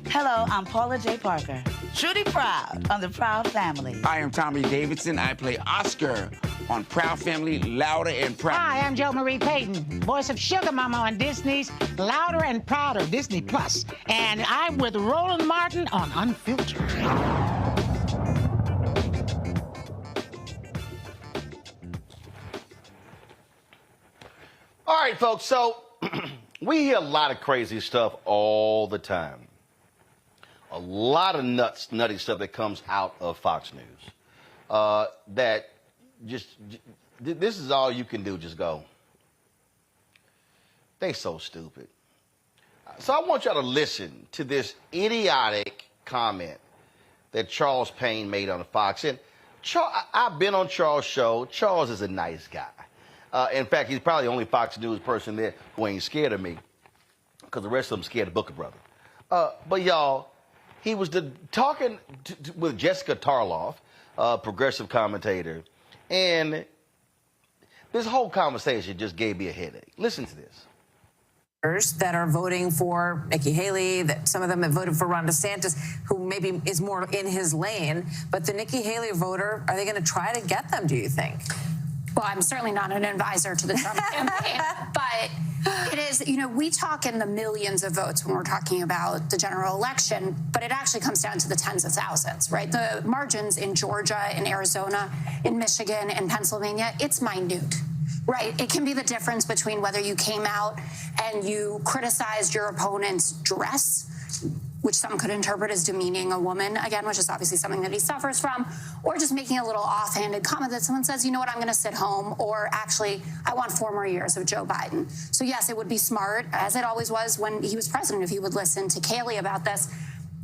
Hello, I'm Paula J. Parker. Truly proud on the Proud Family. I am Tommy Davidson. I play Oscar on Proud Family, Louder and Proud. Hi, I'm Jo Marie Payton, voice of Sugar Mama on Disney's Louder and Prouder, Disney Plus. And I'm with Roland Martin on Unfiltered. All right, folks, so we hear a lot of crazy stuff all the time. A lot of nutty stuff that comes out of Fox News. That this is all you can do, just go. They so stupid. So I want y'all to listen to this idiotic comment that Charles Payne made on Fox. And I've been on Charles' show. Charles is a nice guy. In fact, he's probably the only Fox News person there who ain't scared of me, because the rest of them scared of Booker Brother. But y'all, he was talking with Jessica Tarlov, progressive commentator, and this whole conversation just gave me a headache. Listen to this. That are voting for Nikki Haley, that some of them have voted for Ron DeSantis, who maybe is more in his lane. But the Nikki Haley voter, are they going to try to get them, do you think? Well, I'm certainly not an advisor to the Trump campaign, but it is, we talk in the millions of votes when we're talking about the general election, but it actually comes down to the tens of thousands, right? The margins in Georgia, in Arizona, in Michigan, in Pennsylvania, it's minute. Right. It can be the difference between whether you came out and you criticized your opponent's dress, which some could interpret as demeaning a woman, again, which is obviously something that he suffers from, or just making a little offhanded comment that someone says, you know what, I'm going to sit home, or actually, I want 4 more years of Joe Biden. So yes, it would be smart, as it always was when he was president, if he would listen to Kayleigh about this.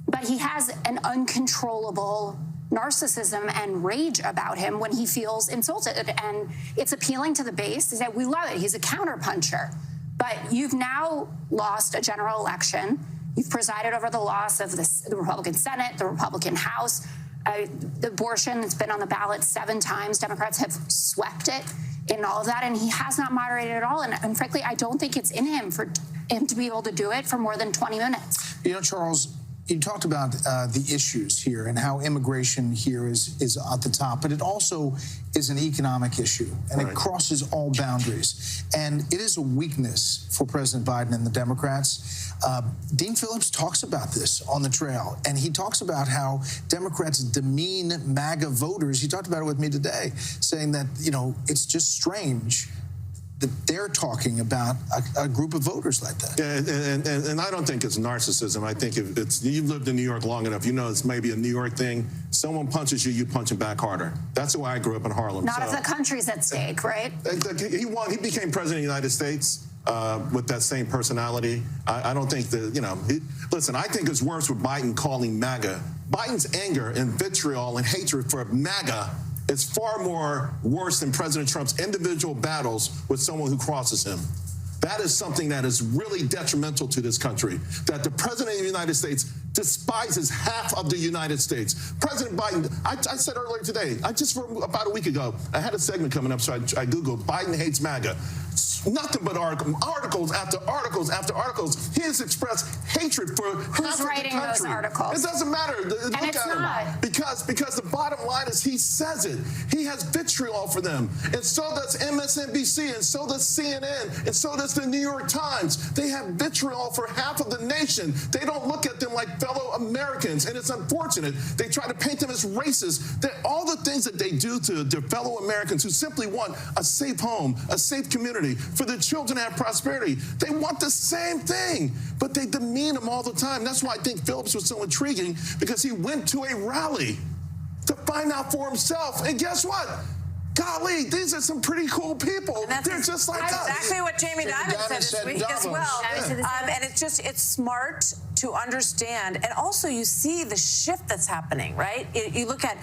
But he has an uncontrollable narcissism and rage about him when he feels insulted. And it's appealing to the base. That we love it. He's a counterpuncher. But you've now lost a general election. You've presided over the loss of the Republican Senate, the Republican House. The abortion has been on the ballot 7 times. Democrats have swept it in all of that, and he has not moderated at all. And frankly, I don't think it's in him for him to be able to do it for more than 20 minutes. You know, Charles, you talked about the issues here and how immigration here is at the top, but it also is an economic issue, and it crosses all boundaries. And it is a weakness for President Biden and the Democrats. Dean Phillips talks about this on the trail, and he talks about how Democrats demean MAGA voters. He talked about it with me today, saying that, you know, it's just strange that they're talking about a group of voters like that. Yeah, and I don't think it's narcissism. I think if it's, you've lived in New York long enough, you know it's maybe a New York thing. Someone punches you, you punch him back harder. That's why I grew up in Harlem. Not if the country's at stake, right? He won. He became president of the United States with that same personality. I don't think that, you know, listen, I think it's worse with Biden calling MAGA. Biden's anger and vitriol and hatred for MAGA is far more worse than President Trump's individual battles with someone who crosses him. That is something that is really detrimental to this country, that the President of the United States despises half of the United States. President Biden, I said earlier today, about a week ago, I had a segment coming up, so I Googled, Biden hates MAGA. Nothing but articles after articles after articles. He has expressed hatred for half of the country. Who's writing those articles? It doesn't matter. Look And it's at not. him. Because the bottom line is he says it. He has vitriol for them. And so does MSNBC, and so does CNN, and so does the New York Times. They have vitriol for half of the nation. They don't look at them like fellow Americans, and it's unfortunate. They try to paint them as racist. That all the things that they do to their fellow Americans who simply want a safe home, a safe community, for their children to have prosperity. They want the same thing, but they demean them all the time. That's why I think Phillips was so intriguing, because he went to a rally to find out for himself. And guess what? Golly, these are some pretty cool people. They're just like us. Exactly what Jamie Dimon said this week as well. Yeah. And it's smart to understand. And also you see the shift that's happening, right? You look at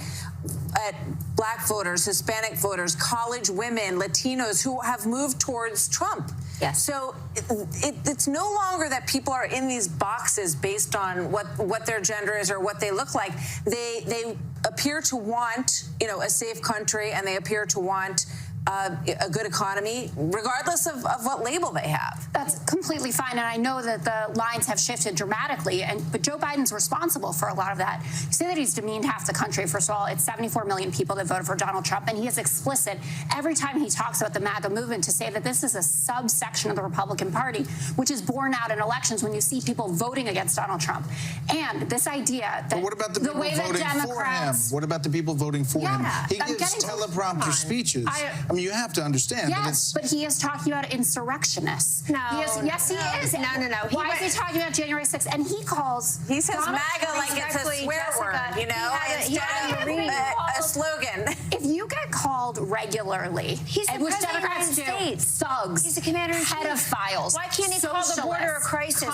black voters, Hispanic voters, college women, Latinos who have moved towards Trump. Yes. So it's no longer that people are in these boxes based on what their gender is or what they look like. They appear to want, you know, a safe country, and they appear to want a good economy, regardless of what label they have. That's completely fine, and I know that the lines have shifted dramatically, but Joe Biden's responsible for a lot of that. You say that he's demeaned half the country. First of all, it's 74 million people that voted for Donald Trump, and he is explicit every time he talks about the MAGA movement to say that this is a subsection of the Republican Party, which is borne out in elections when you see people voting against Donald Trump. And this idea that but what about the people way that voting Democrats, for him? What about the people voting for him? He gives teleprompter speeches. I mean, you have to understand. Yes, but he is talking about insurrectionists. No. Yes, he is. No. Why is he talking about January 6th? And he calls... He says MAGA like it's a swear word, you know, instead of a slogan. If you get called regularly, he's the which president of the Democrats do, United States. thugs, He's the commander-in-chief. pedophiles, Why can't he call the border a crisis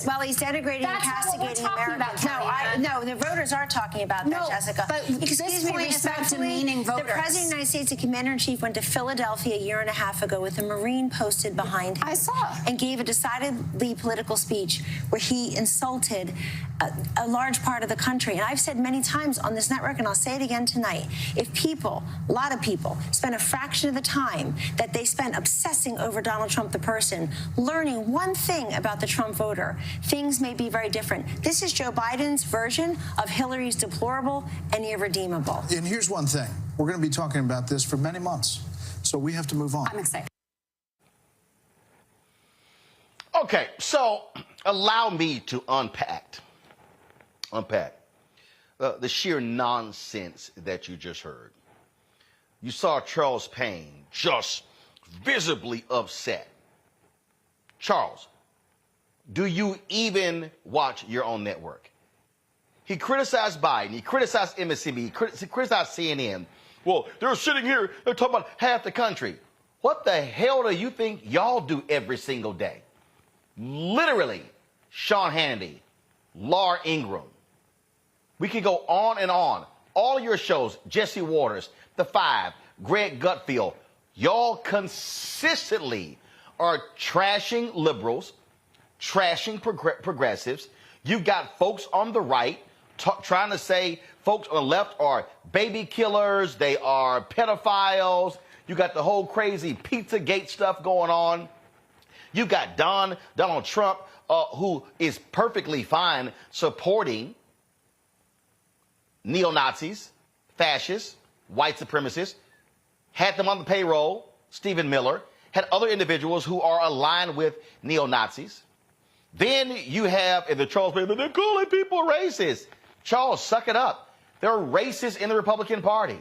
while he's denigrating and castigating Americans? No, the voters are talking about that, Jessica. But excuse me, respectfully, demeaning voters. the president of the United States, the commander-in-chief, went to Philadelphia a year and a half ago with a Marine posted behind him. I saw. And gave a decidedly political speech where he insulted a large part of the country. And I've said many times on this network, and I'll say it again tonight, if people, a lot of people, spend a fraction of the time that they spend obsessing over Donald Trump the person, learning one thing about the Trump voter, things may be very different. This is Joe Biden's version of Hillary's deplorable and irredeemable. And here's one thing. We're going to be talking about this for many months. So we have to move on. I'm excited. Okay, so allow me to unpack the sheer nonsense that you just heard. You saw Charles Payne just visibly upset. Charles, do you even watch your own network? He criticized Biden. He criticized MSNBC. He criticized CNN. Well, they're sitting here, they're talking about half the country. What the hell do you think y'all do every single day? Literally, Sean Hannity, Laura Ingraham. We could go on and on. All your shows, Jesse Waters, The Five, Greg Gutfeld, y'all consistently are trashing liberals, trashing progressives. You've got folks on the right trying to say folks on the left are baby killers, they are pedophiles. You got the whole crazy Pizzagate stuff going on. You got Donald Trump, who is perfectly fine supporting neo-Nazis, fascists, white supremacists, had them on the payroll, Stephen Miller, had other individuals who are aligned with neo-Nazis. Then you have, in the Charles Payne, they're calling people racist. Charles, suck it up. There are racists in the Republican Party.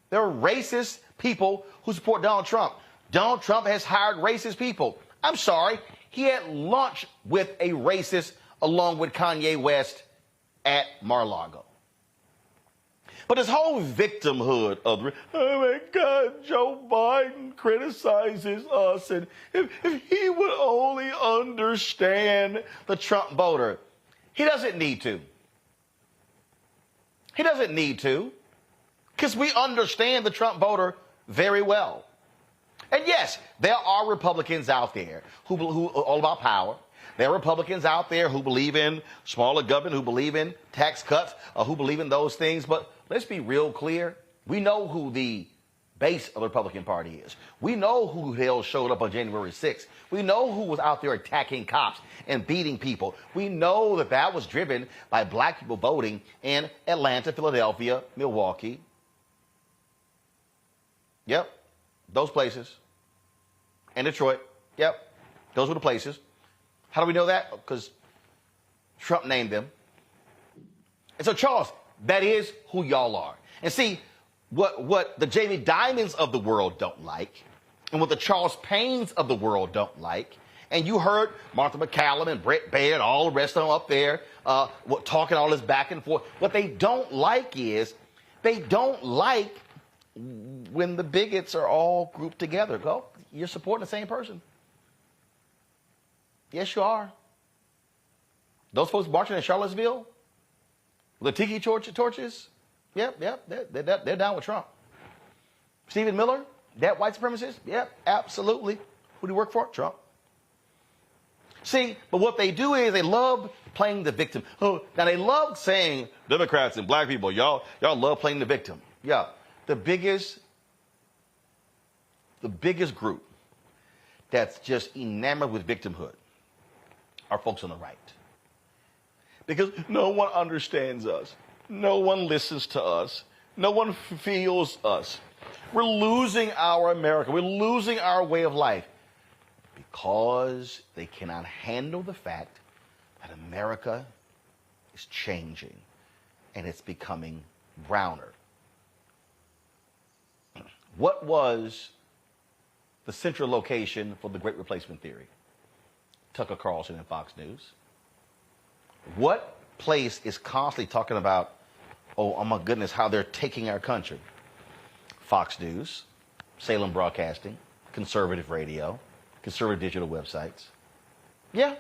There are racist people who support Donald Trump. Donald Trump has hired racist people. I'm sorry, he had lunch with a racist along with Kanye West at Mar-a-Lago. But this whole victimhood of, oh my God, Joe Biden criticizes us, and if he would only understand the Trump voter. He doesn't need to. He doesn't need to, because we understand the Trump voter very well. And yes, there are Republicans out there who are all about power. There are Republicans out there who believe in smaller government, who believe in tax cuts, who believe in those things. But let's be real clear. We know who the base of the Republican Party is. We know who the hell showed up on January 6th. We know who was out there attacking cops and beating people. We know that that was driven by black people voting in Atlanta, Philadelphia, Milwaukee. Yep, those places. And Detroit. Yep, those were the places. How do we know that? Because Trump named them. And so, Charles, that is who y'all are. And see, what the Jamie Dimons of the world don't like, and what the Charles Paynes of the world don't like, and you heard Martha McCallum and Brett Baird and all the rest of them up there talking all this back and forth. What they don't like is they don't like when the bigots are all grouped together. Go, you're supporting the same person. Yes, you are. Those folks marching in Charlottesville with the tiki torches, yep, they're down with Trump. Stephen Miller, that white supremacist, yep, absolutely. Who do you work for? Trump. See, but what they do is they love playing the victim. Oh, now they love saying Democrats and black people, y'all love playing the victim. Yeah, the biggest group that's just enamored with victimhood are folks on the right. Because no one understands us. No one listens to us. No one feels us. We're losing our America. We're losing our way of life because they cannot handle the fact that America is changing and it's becoming browner. What was the central location for the Great Replacement Theory? Tucker Carlson and Fox News. What place is constantly talking about, oh my goodness, how they're taking our country? Fox News, Salem Broadcasting, conservative radio, conservative digital websites. Yeah,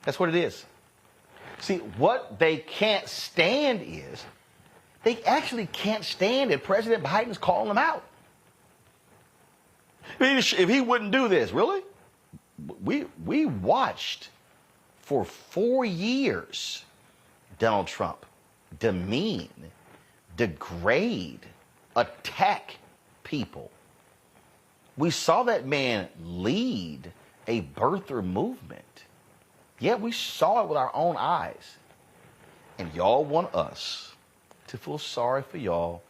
that's what it is. See, what they can't stand is they actually can't stand that President Biden's calling them out. If he wouldn't do this, really? We watched for 4 years Donald Trump demean, degrade, attack people. We saw that man lead a birther movement. Yeah, we saw it with our own eyes. And y'all want us to feel sorry for y'all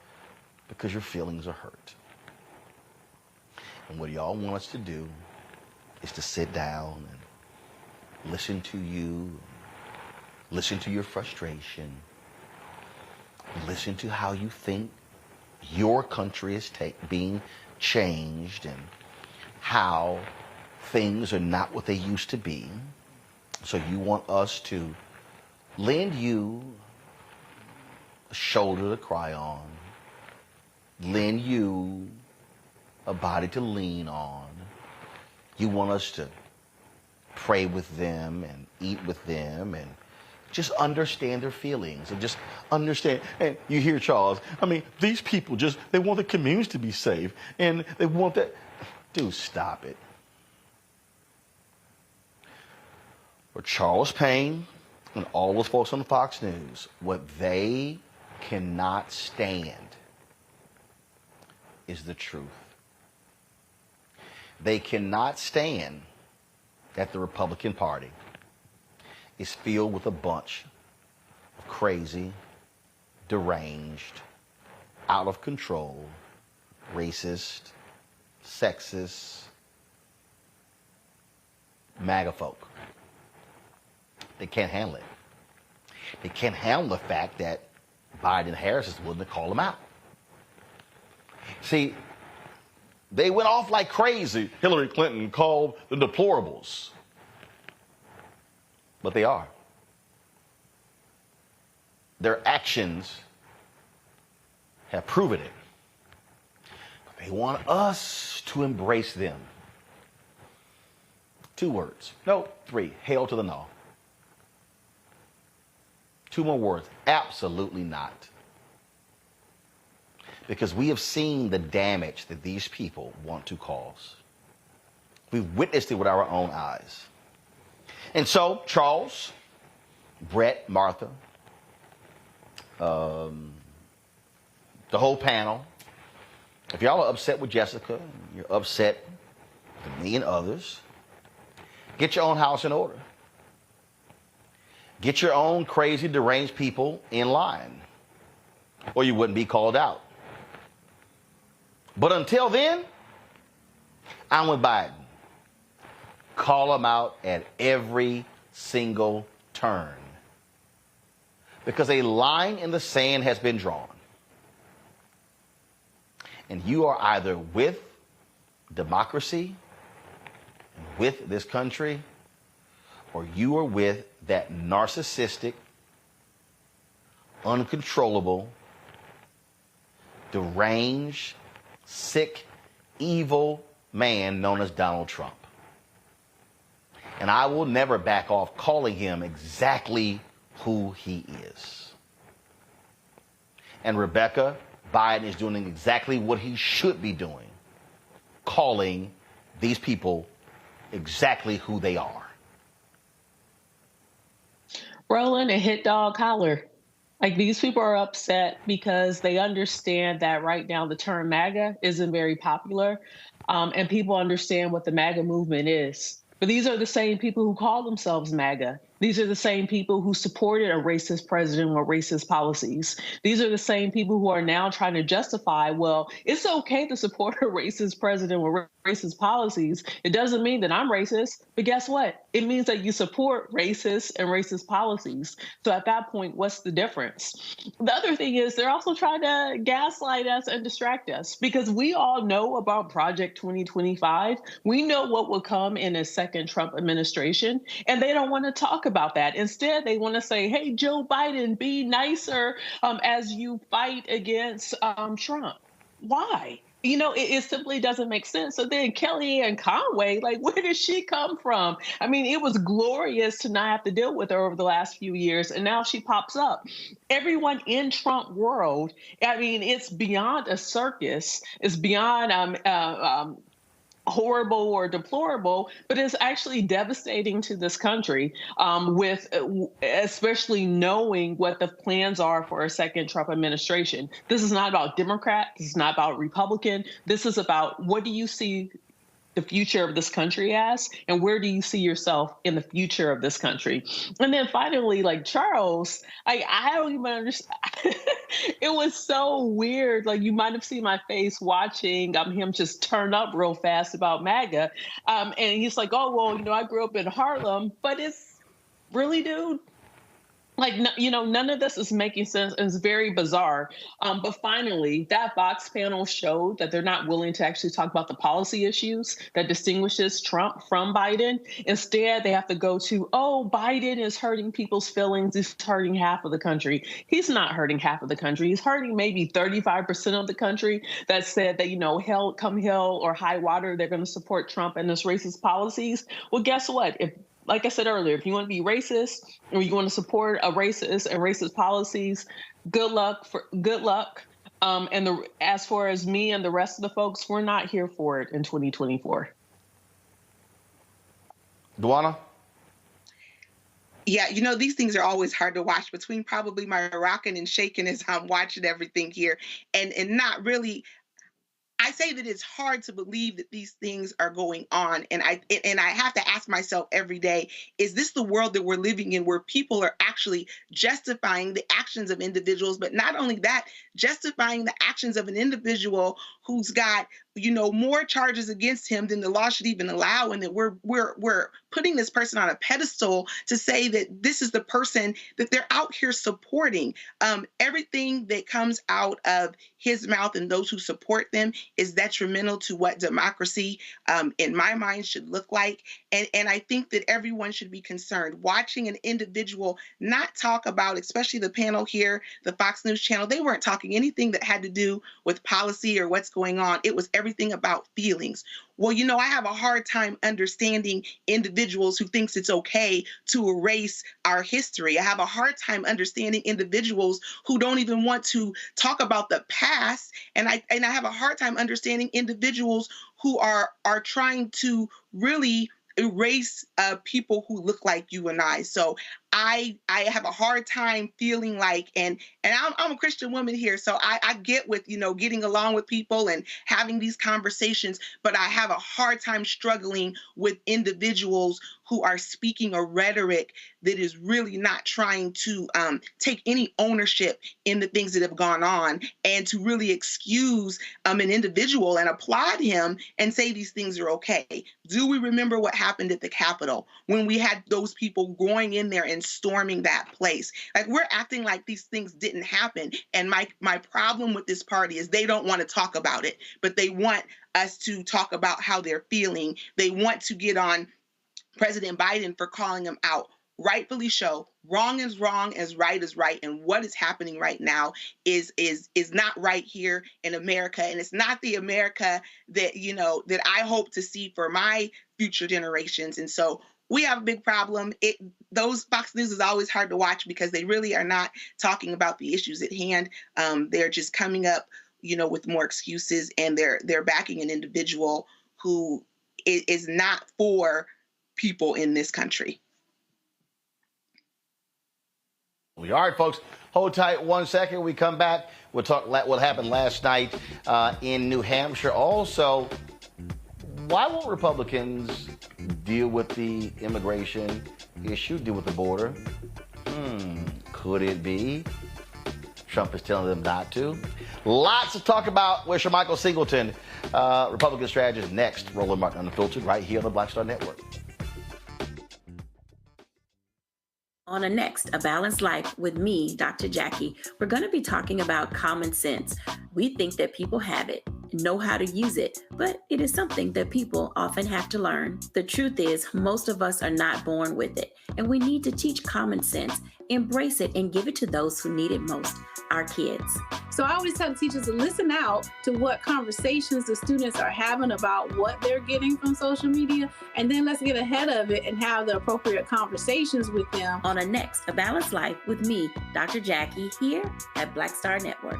because your feelings are hurt. And what y'all want us to do is to sit down and listen to you, listen to your frustration, listen to how you think your country is being changed and how things are not what they used to be. So you want us to lend you a shoulder to cry on, lend you a body to lean on. You want us to pray with them and eat with them and just understand their feelings and just understand. And you hear Charles, I mean, these people they want the communities to be safe and they want that. Dude, stop it. Or Charles Payne And all those folks on Fox News, what they cannot stand is the truth. They cannot stand that the Republican Party is filled with a bunch of crazy, deranged, out of control, racist, sexist, MAGA folk. They can't handle it. They can't handle the fact that Biden and Harris is willing to call them out. See, they went off like crazy. Hillary Clinton called the deplorables. But they are. Their actions have proven it. But they want us to embrace them. 2 words. No, 3. Hail to the no. 2 more words. Absolutely not. Because we have seen the damage that these people want to cause. We've witnessed it with our own eyes. And so, Charles, Brett, Martha, the whole panel, if y'all are upset with Jessica, you're upset with me and others, get your own house in order. Get your own crazy, deranged people in line, or you wouldn't be called out. But until then, I'm with Biden. Call them out at every single turn. Because a line in the sand has been drawn. And you are either with democracy, with this country, or you are with that narcissistic, uncontrollable, deranged, sick, evil man known as Donald Trump. And I will never back off calling him exactly who he is. And Rebecca, Biden is doing exactly what he should be doing, calling these people exactly who they are. Roland, a hit dog holler. Like, these people are upset because they understand that right now the term MAGA isn't very popular, and people understand what the MAGA movement is. But these are the same people who call themselves MAGA. These are the same people who supported a racist president or racist policies. These are the same people who are now trying to justify, well, it's okay to support a racist president or racist policies. It doesn't mean that I'm racist, but guess what? It means that you support racist and racist policies. So at that point, what's the difference? The other thing is they're also trying to gaslight us and distract us, because we all know about Project 2025. We know what will come in a second Trump administration, and they don't want to talk about that. Instead, they want to say, hey, Joe Biden, be nicer as you fight against Trump. Why? You know, it simply doesn't make sense. So then Kellyanne Conway, like, where did she come from? I mean, it was glorious to not have to deal with her over the last few years, and now she pops up. Everyone in Trump world, I mean, it's beyond a circus. It's beyond horrible or deplorable, but it's actually devastating to this country, with especially knowing what the plans are for a second Trump administration. This is not about Democrat. This is not about Republican. This is about, what do you see the future of this country as, and where do you see yourself in the future of this country? And then finally, like, Charles, I don't even understand. It was so weird. Like, you might have seen my face watching him just turn up real fast about MAGA. And he's like, oh, well, you know, I grew up in Harlem, but it's really, dude. Like, you know, none of this is making sense. It's very bizarre. But finally, that Vox panel showed that they're not willing to actually talk about the policy issues that distinguishes Trump from Biden. Instead, they have to go to, oh, Biden is hurting people's feelings. He's hurting half of the country. He's not hurting half of the country. He's hurting maybe 35% of the country that said that, you know, hell or high water, they're going to support Trump and his racist policies. Well, guess what? Like I said earlier, if you want to be racist or you want to support a racist and racist policies, good luck. As far as me and the rest of the folks, we're not here for it in 2024. Duana? Yeah, these things are always hard to watch between probably my rocking and shaking as I'm watching everything here and not really. I say that it's hard to believe that these things are going on. And I have to ask myself every day, is this the world that we're living in where people are actually justifying the actions of individuals, but not only that, justifying the actions of an individual who's got, more charges against him than the law should even allow, and that we're putting this person on a pedestal to say that this is the person that they're out here supporting. Everything that comes out of his mouth and those who support them is detrimental to what democracy, in my mind, should look like. And I think that everyone should be concerned. Watching an individual not talk about, especially the panel here, the Fox News channel, they weren't talking anything that had to do with policy or what's going on. It was everything about feelings. Well, I have a hard time understanding individuals who thinks it's okay to erase our history. I have a hard time understanding individuals who don't even want to talk about the past. And I have a hard time understanding individuals who are trying to really erase people who look like you and I. So I have a hard time feeling like, and I'm a Christian woman here, so I get with, getting along with people and having these conversations, but I have a hard time struggling with individuals who are speaking a rhetoric that is really not trying to take any ownership in the things that have gone on and to really excuse an individual and applaud him and say these things are okay. Do we remember what happened at the Capitol when we had those people going in there and storming that place? Like, we're acting like these things didn't happen. And my problem with this party is they don't want to talk about it, but they want us to talk about how they're feeling. They want to get on President Biden for calling them out. Rightfully so. Wrong is wrong, as right is right. And what is happening right now is not right here in America. And it's not the America that, that I hope to see for my future generations. And so we have a big problem. Those Fox News is always hard to watch because they really are not talking about the issues at hand. They're just coming up, with more excuses, and they're backing an individual who is not for people in this country. All right, folks, hold tight 1 second. We come back. We'll talk what happened last night in New Hampshire. Also, why won't Republicans deal with the immigration issue, deal with the border? Could it be Trump is telling them not to? Lots to talk about with Michael Singleton, Republican strategist, next. Roland Martin Unfiltered, right here on the Black Star Network. On A Balanced Life with me, Dr. Jackie, we're going to be talking about common sense. We think that people have it, know how to use it, but it is something that people often have to learn. The truth is, most of us are not born with it, and we need to teach common sense, embrace it, and give it to those who need it most, our kids. So I always tell teachers to listen out to what conversations the students are having about what they're getting from social media, and then let's get ahead of it and have the appropriate conversations with them. On A Balanced Life with me, Dr. Jackie, here at Black Star Network.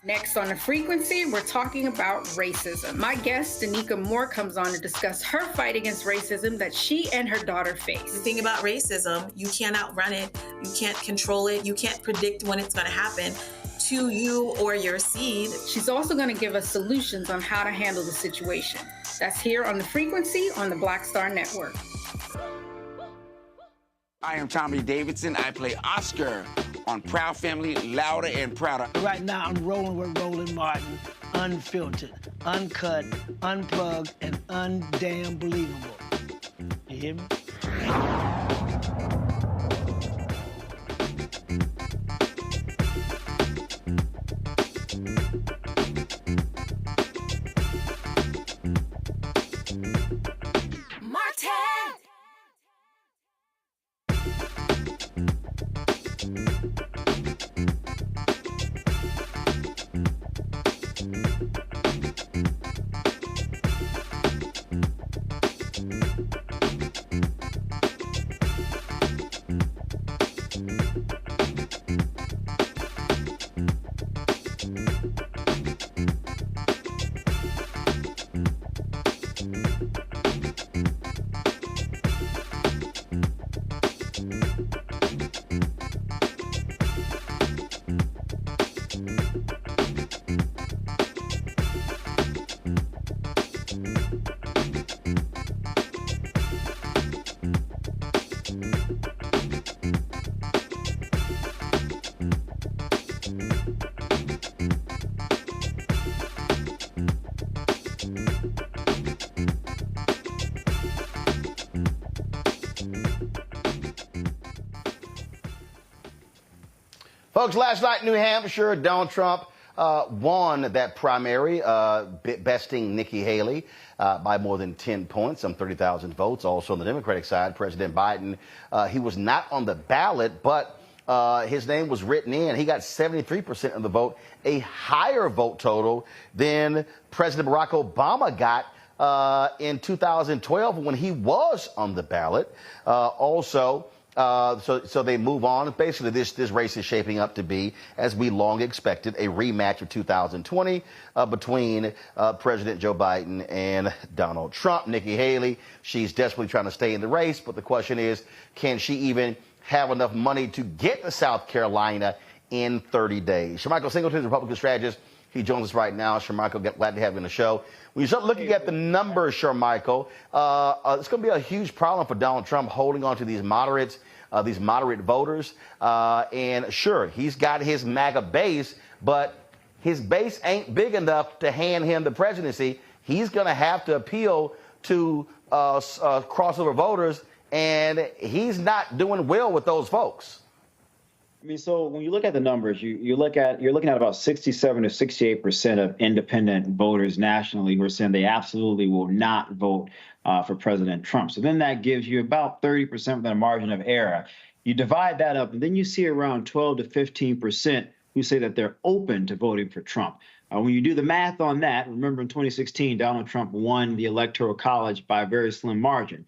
Next on The Frequency, we're talking about racism. My guest, Danica Moore, comes on to discuss her fight against racism that she and her daughter face. The thing about racism, you can't outrun it, you can't control it, you can't predict when it's going to happen to you or your seed. She's also going to give us solutions on how to handle the situation. That's here on The Frequency on the Black Star Network. I am Tommy Davidson. I play Oscar on Proud Family, Louder and Prouder. Right now, I'm rolling with Roland Martin, unfiltered, uncut, unplugged, and undamn believable. You hear me? Folks, last night, New Hampshire, Donald Trump won that primary, besting Nikki Haley by more than 10 points, some 30,000 votes. Also on the Democratic side, President Biden, he was not on the ballot, but his name was written in. He got 73% of the vote, a higher vote total than President Barack Obama got in 2012 when he was on the ballot. So they move on. Basically, this race is shaping up to be, as we long expected, a rematch of 2020 between President Joe Biden and Donald Trump. Nikki Haley, she's desperately trying to stay in the race, but the question is, can she even have enough money to get to South Carolina in 30 days? Shermichael Singleton, Republican strategist. He joins us right now. Shermichael, glad to have you on the show. When you start looking at the numbers, Shermichael, it's going to be a huge problem for Donald Trump holding on to these moderate voters. And sure, he's got his MAGA base, but his base ain't big enough to hand him the presidency. He's going to have to appeal to crossover voters, and he's not doing well with those folks. I mean, so when you look at the numbers, you're looking at about 67 to 68% of independent voters nationally who are saying they absolutely will not vote for President Trump. So then that gives you about 30% within a margin of error. You divide that up, and then you see around 12 to 15% who say that they're open to voting for Trump. When you do the math on that, remember in 2016, Donald Trump won the Electoral College by a very slim margin.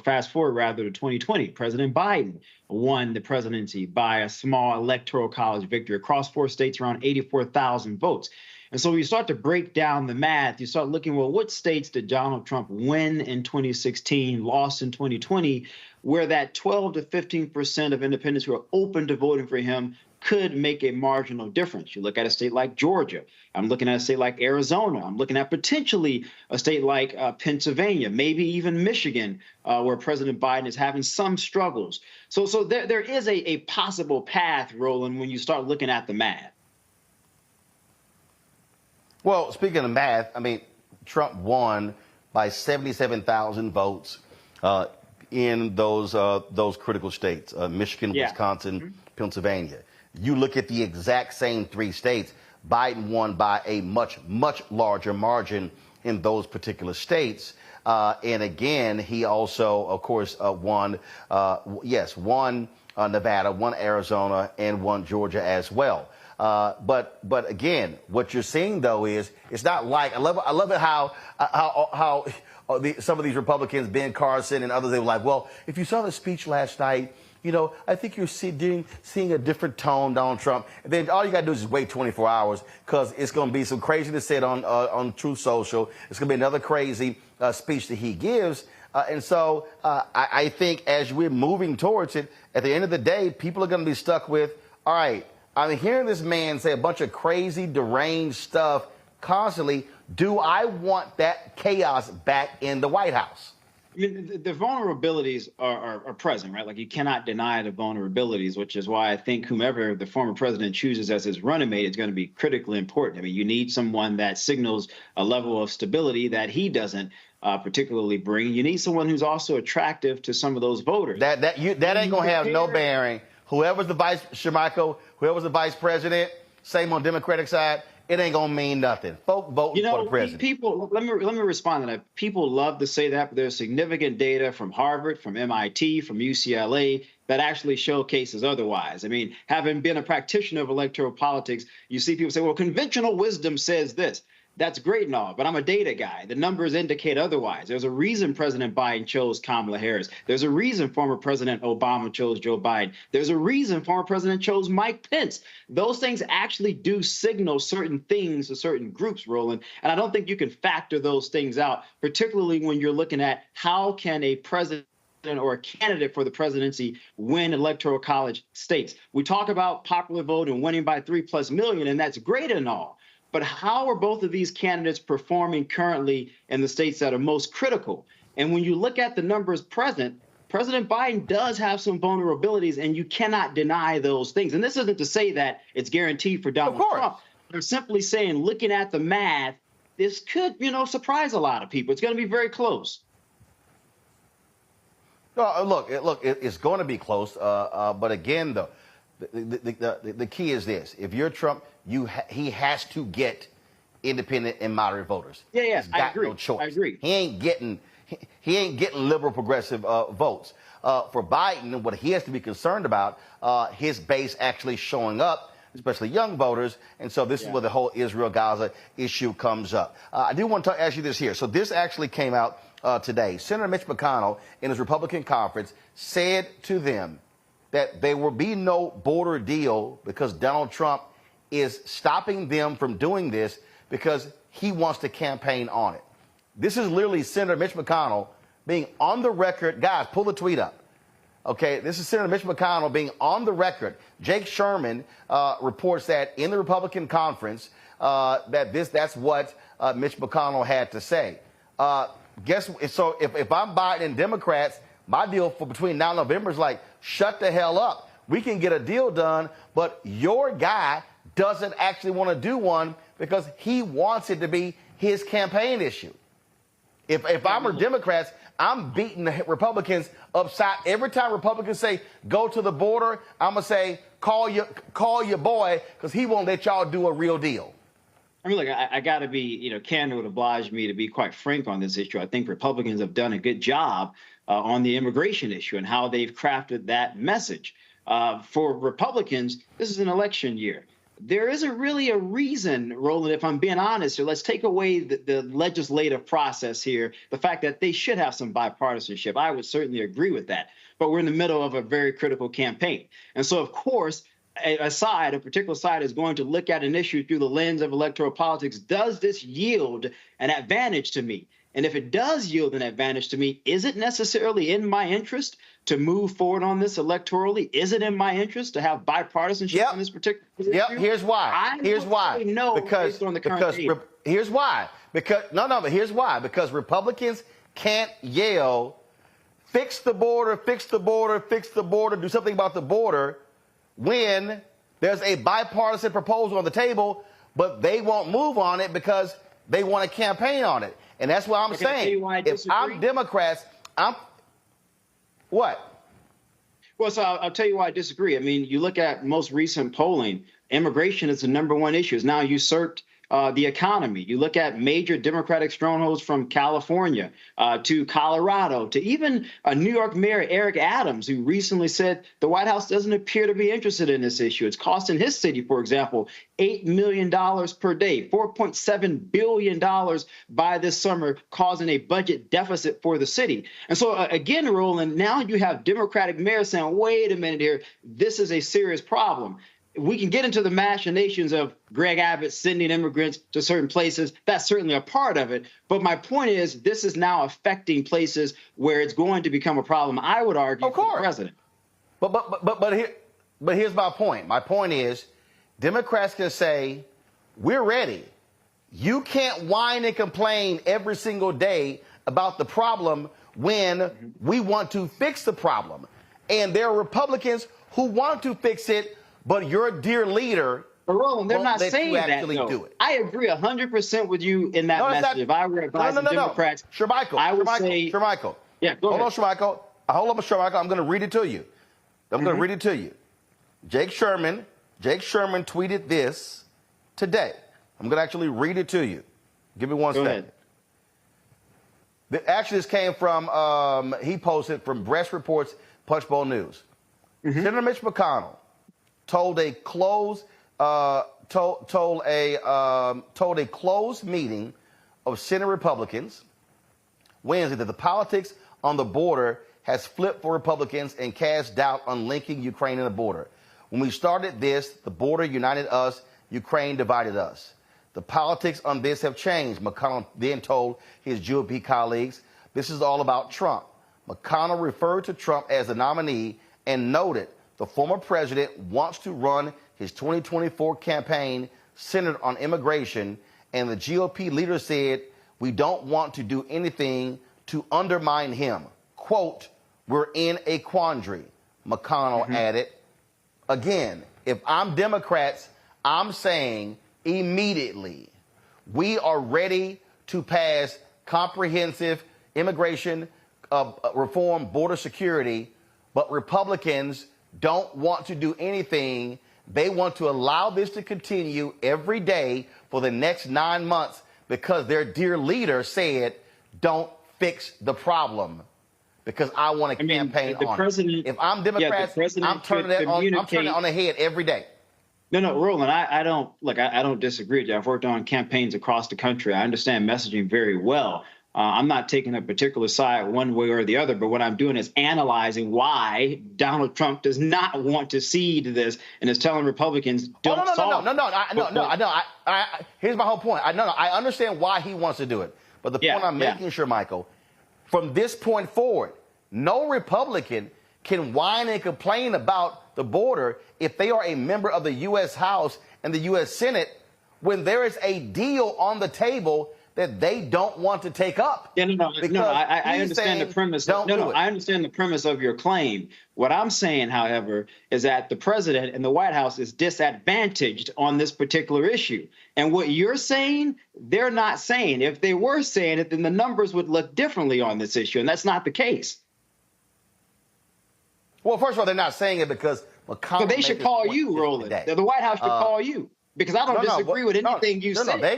Fast forward rather to 2020, President Biden won the presidency by a small Electoral College victory across 4 states, around 84,000 votes. And so when you start to break down the math, you start looking, well, what states did Donald Trump win in 2016, lost in 2020, where that 12 to 15% of independents who are open to voting for him could make a marginal difference. You look at a state like Georgia. I'm looking at a state like Arizona. I'm looking at potentially a state like Pennsylvania, maybe even Michigan, where President Biden is having some struggles. So there is a possible path, Roland, when you start looking at the math. Well, speaking of math, I mean, Trump won by 77,000 votes in those critical states, Michigan, Wisconsin, Pennsylvania. You look at the exact same 3 states, Biden won by a much, much larger margin in those particular states. And again, he also, of course, won Nevada, won Arizona, and won Georgia as well. But again, what you're seeing, though, is it's not like I love it how some of these Republicans, Ben Carson and others, they were like, well, if you saw the speech last night, you know, I think you're seeing a different tone, Donald Trump. And then all you got to do is just wait 24 hours because it's going to be some craziness said on Truth Social. It's going to be another crazy speech that he gives. And so I think as we're moving towards it, at the end of the day, people are going to be stuck with, all right, I'm hearing this man say a bunch of crazy, deranged stuff constantly. Do I want that chaos back in the White House? I mean, the vulnerabilities are present, right? Like, you cannot deny the vulnerabilities, which is why I think whomever the former president chooses as his running mate is going to be critically important. I mean, you need someone that signals a level of stability that he doesn't particularly bring. You need someone who's also attractive to some of those voters. That ain't going to have no bearing. Whoever's the vice president, same on Democratic side, it ain't gonna mean nothing. Folk voting for the president. People, let me respond to that. People love to say that, but there's significant data from Harvard, from MIT, from UCLA that actually showcases otherwise. I mean, having been a practitioner of electoral politics, you see people say, well, conventional wisdom says this. That's great and all, but I'm a data guy. The numbers indicate otherwise. There's a reason President Biden chose Kamala Harris. There's a reason former President Obama chose Joe Biden. There's a reason former president chose Mike Pence. Those things actually do signal certain things to certain groups, Roland, and I don't think you can factor those things out, particularly when you're looking at how can a president or a candidate for the presidency win electoral college states. We talk about popular vote and winning by 3+ million, and that's great and all. But how are both of these candidates performing currently in the states that are most critical? And when you look at the numbers present, President Biden does have some vulnerabilities, and you cannot deny those things. And this isn't to say that it's guaranteed for Donald Trump. They're simply saying, looking at the math, this could, surprise a lot of people. It's going to be very close. No, look, it's going to be close. But again, though, the key is this: if you're Trump, he has to get independent and moderate voters. Yeah, He's got I agree. no choice. I agree. He ain't getting liberal progressive votes. For Biden, what he has to be concerned about, his base actually showing up, especially young voters. And so this is where the whole Israel-Gaza issue comes up. I do want to ask you this here. So this actually came out today. Senator Mitch McConnell, in his Republican conference, said to them that there will be no border deal because Donald Trump is stopping them from doing this because he wants to campaign on it. This is literally Senator Mitch McConnell being on the record. Guys, pull the tweet up. Okay, this is Senator Mitch McConnell being on the record. Jake Sherman reports that in the Republican conference that's what Mitch McConnell had to say. So if I'm Biden and Democrats, my deal for between now and November is like, shut the hell up. We can get a deal done, but your guy doesn't actually want to do one because he wants it to be his campaign issue. If I'm a Democrats, I'm beating the Republicans upside. Every time Republicans say, go to the border, I'm going to say, call your boy because he won't let y'all do a real deal. I mean, look, I got to be, candor would oblige me to be quite frank on this issue. I think Republicans have done a good job on the immigration issue and how they've crafted that message. For Republicans, this is an election year. There isn't really a reason, Roland, if I'm being honest here, let's take away the legislative process here, the fact that they should have some bipartisanship. I would certainly agree with that. But we're in the middle of a very critical campaign. And so, of course, a particular side is going to look at an issue through the lens of electoral politics. Does this yield an advantage to me? And if it does yield an advantage to me, is it necessarily in my interest to move forward on this electorally? Is it in my interest to have bipartisanship on this particular issue? Here's why. Here's why. No, because here's why. Because Republicans can't yell, fix the border, fix the border, fix the border, do something about the border, when there's a bipartisan proposal on the table, but they won't move on it because they want to campaign on it. And that's what I'm saying. If I'm Democrats, what? Well, so I'll tell you why I disagree. I mean, you look at most recent polling, immigration is the #1 issue. It's now usurped the economy. You look at major Democratic strongholds from California to Colorado to even New York Mayor Eric Adams, who recently said the White House doesn't appear to be interested in this issue. It's costing his city, for example, $8 million per day, $4.7 billion by this summer, causing a budget deficit for the city. And so, again, Roland, now you have Democratic mayors saying, wait a minute here, this is a serious problem. We can get into the machinations of Greg Abbott sending immigrants to certain places. That's certainly a part of it. But my point is, this is now affecting places where it's going to become a problem, I would argue, for the president. But here's my point. My point is, Democrats can say, we're ready. You can't whine and complain every single day about the problem when we want to fix the problem. And there are Republicans who want to fix it, but your dear leader, but Roland, they're not saying that. Do it. I agree 100% with you in that message. If I were advising Democrats, I would say, Shermichael. Yeah, go ahead. Hold on, Shermichael. I'm going to read it to you. I'm going to read it to you. Jake Sherman tweeted this today. I'm going to actually read it to you. Give me one second. Actually, this came from, he posted from Breast Reports, Punchbowl News. Senator Mitch McConnell told a closed meeting of Senate Republicans Wednesday that the politics on the border has flipped for Republicans and cast doubt on linking Ukraine and the border. When we started this, the border united us, Ukraine divided us. The politics on this have changed, McConnell then told his GOP colleagues. This is all about Trump. McConnell referred to Trump as the nominee and noted the former president wants to run his 2024 campaign centered on immigration, and the GOP leader said, we don't want to do anything to undermine him. Quote, we're in a quandary, McConnell added. Again, if I'm Democrats, I'm saying immediately we are ready to pass comprehensive immigration reform, border security, but Republicans don't want to do anything. They want to allow this to continue every day for the next 9 months because their dear leader said, don't fix the problem because I want to campaign on it. If I'm Democrats, I'm turning it on the head every day. No, Roland, I don't disagree with you. I've worked on campaigns across the country. I understand messaging very well. I'm not taking a particular side one way or the other, but what I'm doing is analyzing why Donald Trump does not want to cede this and is telling Republicans don't solve it. Here's my whole point. I understand why he wants to do it. But the point I'm making, sure, Michael, from this point forward, no Republican can whine and complain about the border if they are a member of the U.S. House and the U.S. Senate when there is a deal on the table that they don't want to take up. I understand the premise. I understand the premise of your claim. What I'm saying, however, is that the president and the White House is disadvantaged on this particular issue. And what you're saying, they're not saying. If they were saying it, then the numbers would look differently on this issue, and that's not the case. Well, first of all, they're not saying it because McConnell. So they should call you, Roland. The White House should call you because I don't disagree with anything you said. They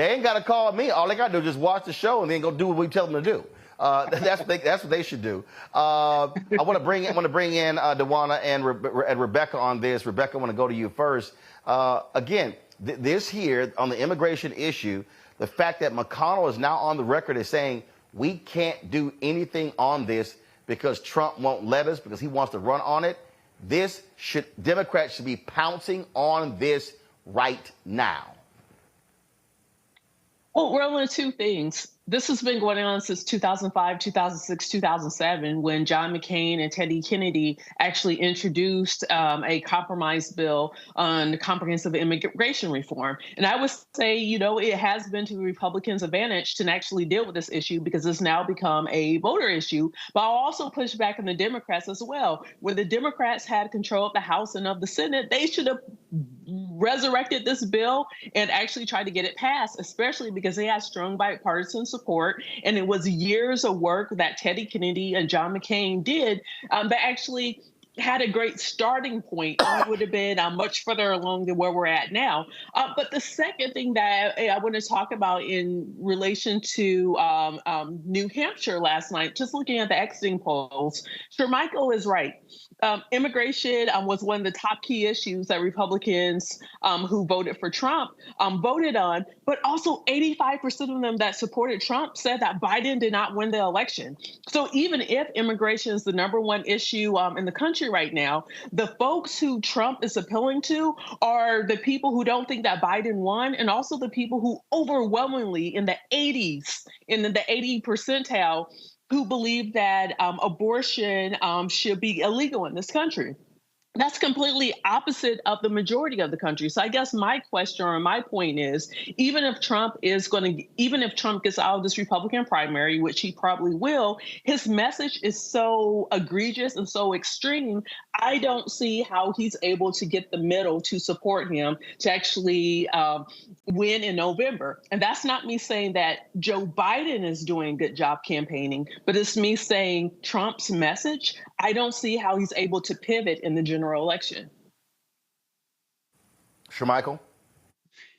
ain't got to call me. All they got to do is just watch the show and then go do what we tell them to do. That's what they should do. I want to bring in DeWanna and Rebecca on this. Rebecca, I want to go to you first. Again, this here on the immigration issue, the fact that McConnell is now on the record as saying we can't do anything on this because Trump won't let us because he wants to run on it. Democrats should be pouncing on this right now. Well, Roland, two things. This has been going on since 2005, 2006, 2007, when John McCain and Teddy Kennedy actually introduced a compromise bill on comprehensive immigration reform. And I would say, it has been to the Republicans' advantage to actually deal with this issue because it's now become a voter issue. But I'll also push back on the Democrats as well. When the Democrats had control of the House and of the Senate, they should have resurrected this bill and actually tried to get it passed, especially because they had strong bipartisan support. And it was years of work that Teddy Kennedy and John McCain did that actually had a great starting point. And we would have been much further along than where we're at now. But the second thing that I want to talk about in relation to New Hampshire last night, just looking at the exiting polls, sure, Michael is right. Immigration was one of the top key issues that Republicans who voted for Trump voted on, but also 85% of them that supported Trump said that Biden did not win the election. So even if immigration is the number one issue in the country right now, the folks who Trump is appealing to are the people who don't think that Biden won, and also the people who overwhelmingly in the 80s, in the 80 percentile, who believe that abortion should be illegal in this country. That's completely opposite of the majority of the country. So I guess my question or my point is, even if Trump gets out of this Republican primary, which he probably will, his message is so egregious and so extreme. I don't see how he's able to get the middle to support him to actually win in November. And that's not me saying that Joe Biden is doing a good job campaigning, but it's me saying Trump's message, I don't see how he's able to pivot in the general election. Sure, Michael?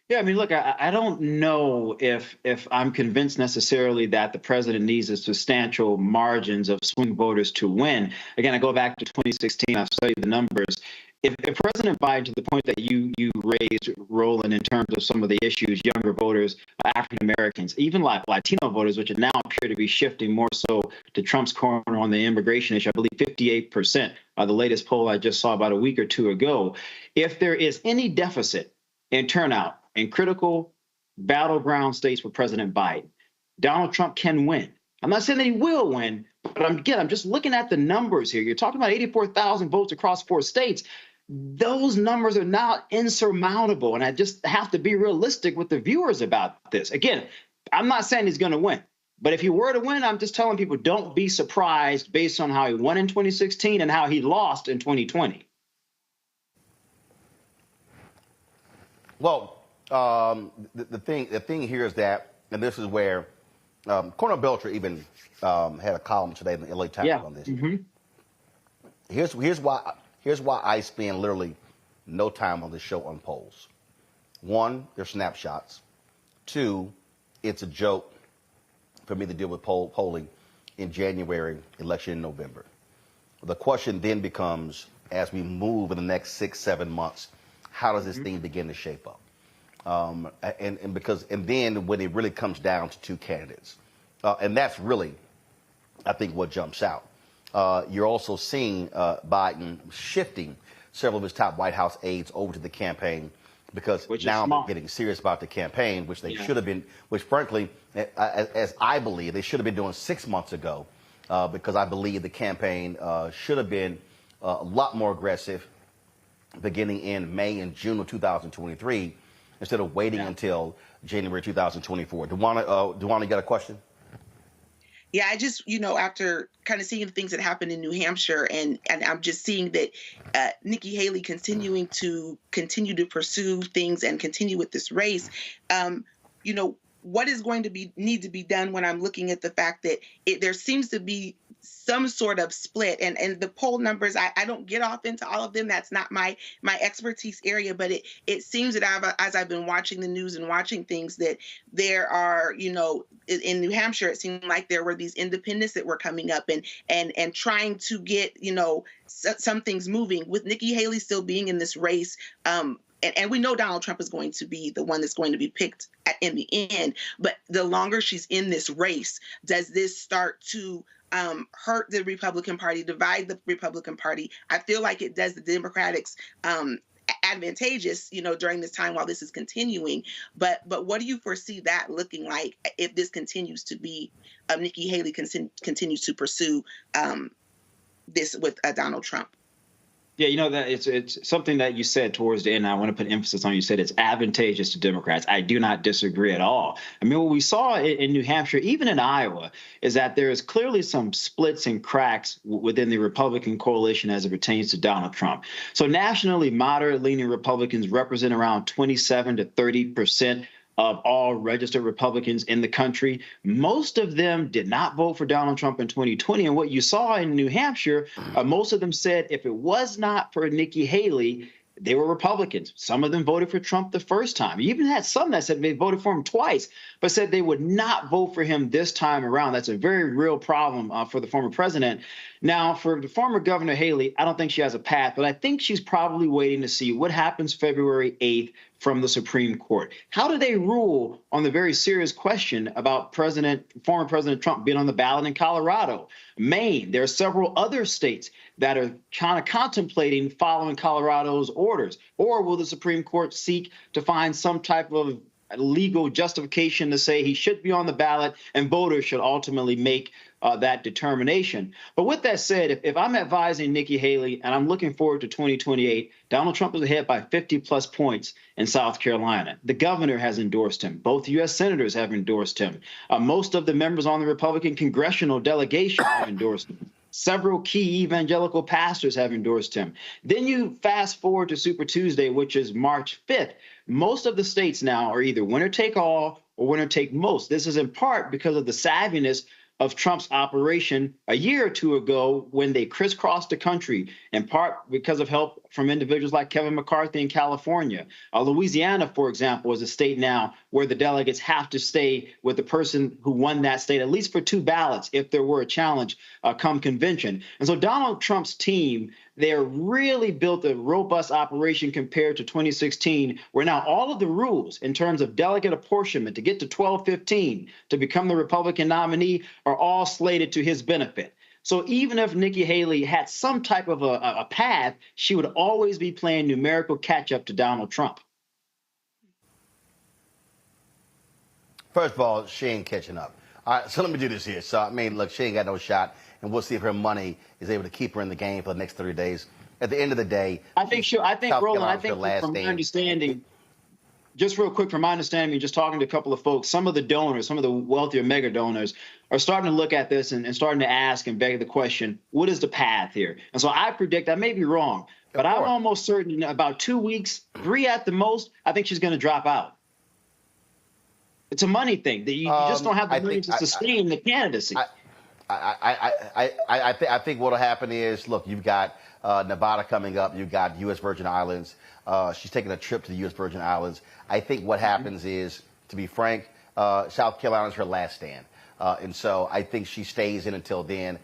Yeah, I mean, look, I don't know if I'm convinced necessarily that the president needs a substantial margins of swing voters to win. Again, I go back to 2016. I've studied the numbers. If President Biden, to the point that you raised, Roland, in terms of some of the issues, younger voters, African Americans, even like Latino voters, which now appear to be shifting more so to Trump's corner on the immigration issue, I believe 58%, the latest poll I just saw about a week or two ago. If there is any deficit in turnout in critical battleground states for President Biden, Donald Trump can win. I'm not saying that he will win, but I'm just looking at the numbers here. You're talking about 84,000 votes across 4 states. Those numbers are not insurmountable, and I just have to be realistic with the viewers about this. Again, I'm not saying he's going to win, but if he were to win, I'm just telling people don't be surprised based on how he won in 2016 and how he lost in 2020. Well, the thing here is that, and this is where Cornel Belcher even had a column today in the LA Times on this. Here's why I spend literally no time on the show on polls. One, they're snapshots. Two, it's a joke for me to deal with polling in January, election in November. The question then becomes, as we move in the next 6-7 months, how does this thing begin to shape up? And then when it really comes down to two candidates, and that's really, I think, what jumps out. You're also seeing Biden shifting several of his top White House aides over to the campaign because now they're getting serious about the campaign, which they should have been, which frankly, as I believe, they should have been doing 6 months ago, because I believe the campaign should have been a lot more aggressive beginning in May and June of 2023 instead of waiting until January 2024. Duana, you got a question? Yeah, I just, after kind of seeing the things that happened in New Hampshire, and I'm just seeing that Nikki Haley continue to pursue things and continue with this race, what is going to need to be done when I'm looking at the fact that there seems to be some sort of split, and the poll numbers, I don't get off into all of them. That's not my expertise area, but it seems that as I've been watching the news and watching things, that there are, in New Hampshire, it seemed like there were these independents that were coming up and trying to get, some things moving, with Nikki Haley still being in this race. And we know Donald Trump is going to be the one that's going to be picked in the end. But the longer she's in this race, does this start to hurt the Republican Party, divide the Republican Party? I feel like it does the Democrats advantageous, during this time while this is continuing. But what do you foresee that looking like if this continues to be, Nikki Haley continues to pursue this with Donald Trump? Yeah, that it's something that you said towards the end. I want to put emphasis on. You said it's advantageous to Democrats. I do not disagree at all. I mean, what we saw in New Hampshire, even in Iowa, is that there is clearly some splits and cracks within the Republican coalition as it pertains to Donald Trump. So nationally, moderate-leaning Republicans represent around 27 to 30% of all registered Republicans in the country. Most of them did not vote for Donald Trump in 2020. And what you saw in New Hampshire, most of them said if it was not for Nikki Haley, they were Republicans. Some of them voted for Trump the first time. You even had some that said they voted for him twice, but said they would not vote for him this time around. That's a very real problem for the former president. Now, for the former Governor Haley, I don't think she has a path, but I think she's probably waiting to see what happens February 8th from the Supreme Court. How do they rule on the very serious question about former President Trump being on the ballot in Colorado, Maine? There are several other states that are kind of contemplating following Colorado's orders. Or will the Supreme Court seek to find some type of legal justification to say he should be on the ballot and voters should ultimately make that determination? But with that said, if I'm advising Nikki Haley and I'm looking forward to 2028, Donald Trump is ahead by 50-plus points in South Carolina. The governor has endorsed him. Both U.S. senators have endorsed him. Most of the members on the Republican congressional delegation have endorsed him. Several key evangelical pastors have endorsed him. Then you fast forward to Super Tuesday, which is March 5th. Most of the states now are either winner take all or winner take most. This is in part because of the savviness of Trump's operation a year or two ago when they crisscrossed the country, in part because of help from individuals like Kevin McCarthy in California. Louisiana, for example, is a state now where the delegates have to stay with the person who won that state, at least for 2 ballots, if there were a challenge come convention. And so Donald Trump's team, they're really built a robust operation compared to 2016, where now all of the rules in terms of delegate apportionment to get to 12-15 to become the Republican nominee are all slated to his benefit. So even if Nikki Haley had some type of a path, she would always be playing numerical catch-up to Donald Trump. First of all, she ain't catching up. All right, so let me do this here. So, I mean, look, she ain't got no shot, and we'll see if her money is able to keep her in the game for the next 30 days. At the end of the day, Roland, from my understanding, just real quick, from my understanding, just talking to a couple of folks, some of the donors, some of the wealthier mega donors are starting to look at this and starting to ask and beg the question, what is the path here? And so I predict, I may be wrong, but I'm almost certain in about 2 weeks, 3 at the most, I think she's going to drop out. It's a money thing. You just don't have the money to sustain the candidacy. I think what will happen is, look, you've got Nevada coming up. You've got U.S. Virgin Islands. She's taking a trip to the U.S. Virgin Islands. I think what happens is, to be frank, South Carolina is her last stand. And so I think she stays in until then.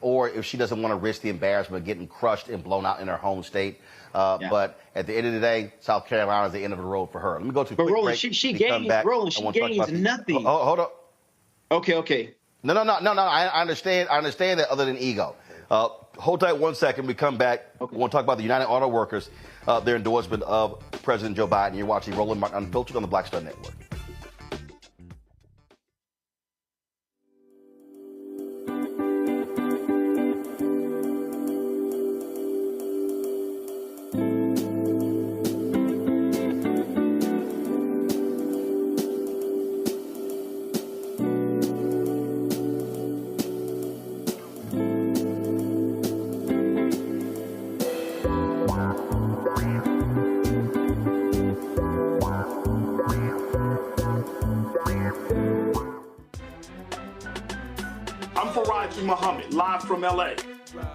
Or if she doesn't want to risk the embarrassment of getting crushed and blown out in her home state. But at the end of the day, South Carolina is the end of the road for her. Let me go to a quick Roland, break. she gains nothing. Hold on. Okay. No. I understand that, other than ego. Hold tight 1 second. We come back. We want to talk about the United Auto Workers, their endorsement of President Joe Biden. You're watching Roland Martin Unfiltered on the Black Star Network. Muhammad, live from LA.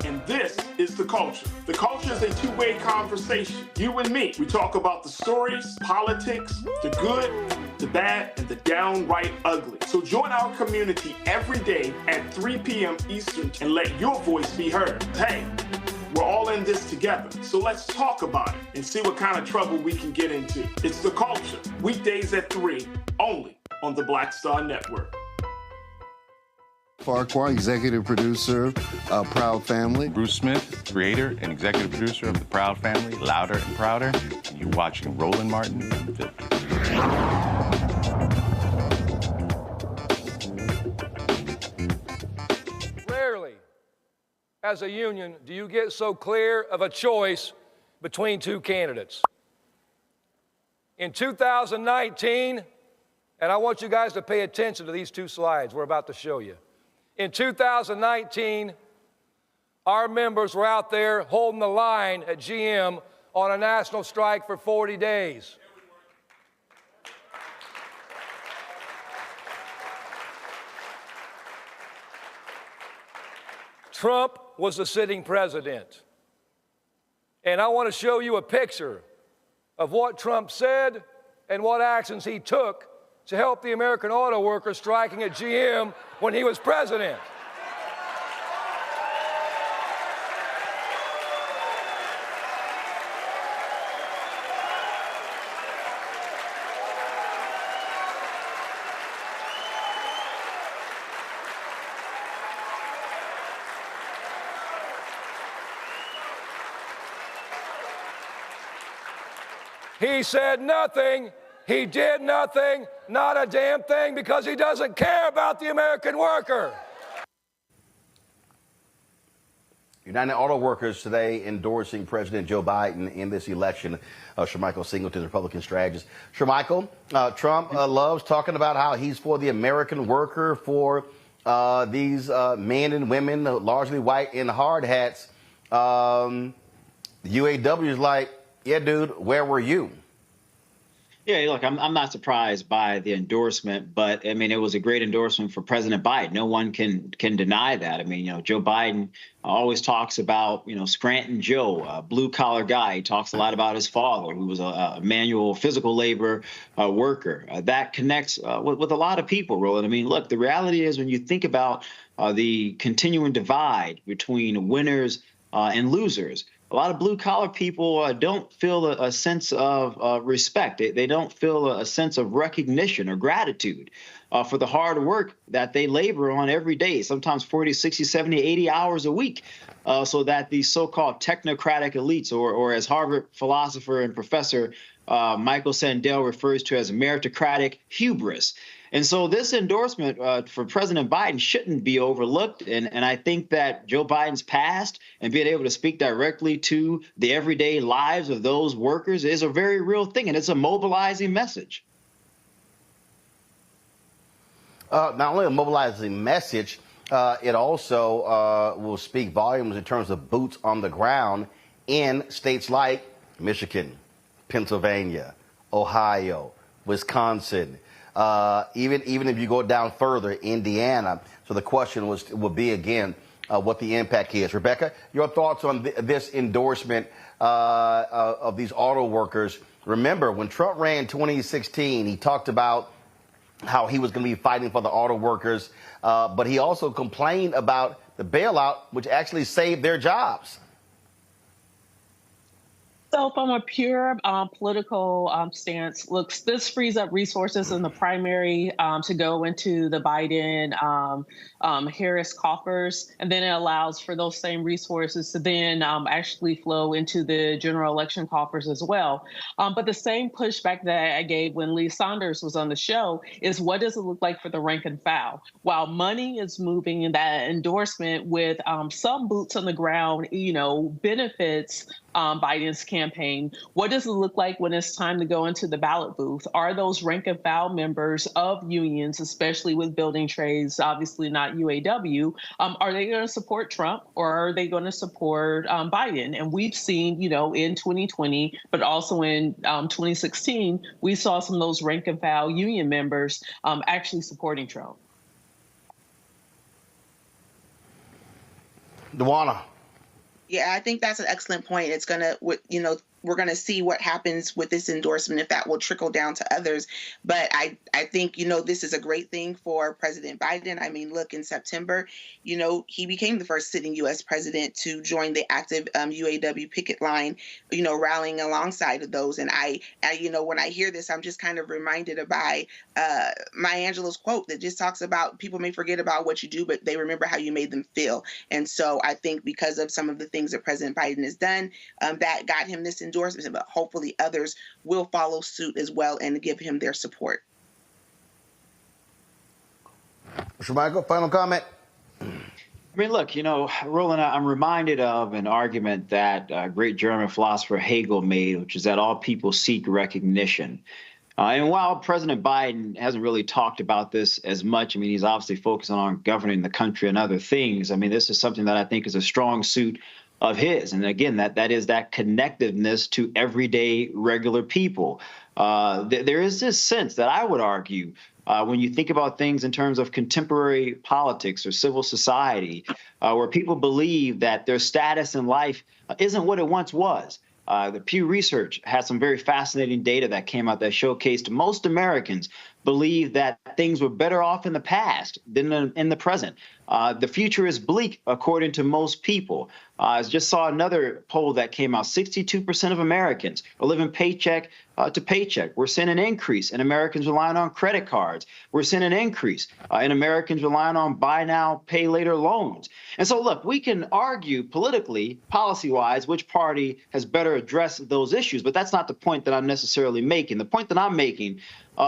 And this is The Culture. The Culture is a two-way conversation. You and me. We talk about the stories, politics, the good, the bad, and the downright ugly. So join our community every day at 3 p.m. Eastern and let your voice be heard. Hey, we're all in this together. So let's talk about it and see what kind of trouble we can get into. It's The Culture. Weekdays at 3, only on the Black Star Network. Farquhar, executive producer of Proud Family. Bruce Smith, creator and executive producer of The Proud Family, Louder and Prouder. And you're watching Roland Martin Unfiltered. Rarely, as a union, do you get so clear of a choice between two candidates. In 2019, and I want you guys to pay attention to these two slides we're about to show you. In 2019, our members were out there holding the line at GM on a national strike for 40 days. Trump was the sitting president. And I want to show you a picture of what Trump said and what actions he took to help the American auto workers striking at GM when he was president. He said nothing, he did nothing, not a damn thing, because he doesn't care about the American worker. United Auto Workers today endorsing President Joe Biden in this election. Shermichael Singleton, the Republican strategist. Shermichael, Trump loves talking about how he's for the American worker, for these men and women, largely white in hard hats. The UAW is like, yeah, dude, where were you? Yeah, look, I'm not surprised by the endorsement, but I mean, it was a great endorsement for President Biden. No one can deny that. I mean, you know, Joe Biden always talks about, you know, Scranton Joe, a blue collar guy. He talks a lot about his father, who was a manual physical labor worker. That connects with a lot of people, Roland. I mean, look, the reality is when you think about the continuing divide between winners and losers, a lot of blue-collar people don't feel a sense of respect. They don't feel a sense of recognition or gratitude for the hard work that they labor on every day, sometimes 40, 60, 70, 80 hours a week, so that these so-called technocratic elites, or as Harvard philosopher and professor Michael Sandel refers to as meritocratic hubris. And so this endorsement for President Biden shouldn't be overlooked. And I think that Joe Biden's past and being able to speak directly to the everyday lives of those workers is a very real thing. And it's a mobilizing message. Not only a mobilizing message, it also will speak volumes in terms of boots on the ground in states like Michigan, Pennsylvania, Ohio, Wisconsin, even if you go down further, Indiana. So the question would be again what the impact is. Rebecca, your thoughts on this endorsement of these auto workers? Remember, when Trump ran 2016, he talked about how he was going to be fighting for the auto workers, but he also complained about the bailout, which actually saved their jobs. So from a pure political stance, look, this frees up resources in the primary to go into the Biden-Harris coffers, and then it allows for those same resources to then actually flow into the general election coffers as well. But the same pushback that I gave when Lee Saunders was on the show is, what does it look like for the rank and file? While money is moving in that endorsement with some boots on the ground, benefits Biden's campaign, what does it look like when it's time to go into the ballot booth? Are those rank and file members of unions, especially with building trades, obviously not UAW, are they going to support Trump or are they going to support Biden? And we've seen, in 2020, but also in 2016, we saw some of those rank and file union members actually supporting Trump. Dewana. Yeah, I think that's an excellent point. It's going to, we're going to see what happens with this endorsement, if that will trickle down to others. But I think, this is a great thing for President Biden. I mean, look, in September, he became the first sitting U.S. president to join the active UAW picket line, rallying alongside of those. And I when I hear this, I'm just kind of reminded by Maya Angelou's quote that just talks about people may forget about what you do, but they remember how you made them feel. And so I think because of some of the things that President Biden has done, that got him this endorsement, but hopefully others will follow suit as well and give him their support. Mr. Michael, final comment. I mean, look, Roland, I'm reminded of an argument that great German philosopher Hegel made, which is that all people seek recognition. And while President Biden hasn't really talked about this as much, I mean, he's obviously focusing on governing the country and other things. I mean, this is something that I think is a strong suit of his. And again, that is that connectiveness to everyday regular people. There is this sense that I would argue when you think about things in terms of contemporary politics or civil society, where people believe that their status in life isn't what it once was. The Pew Research has some very fascinating data that came out that showcased most Americans believe that things were better off in the past than in the present. The future is bleak, according to most people. I just saw another poll that came out. 62% of Americans are living paycheck to paycheck. We're seeing an increase in Americans relying on credit cards. We're seeing an increase in Americans relying on buy now, pay later loans. And so, look, we can argue politically, policy-wise, which party has better addressed those issues, but that's not the point that I'm necessarily making. The point that I'm making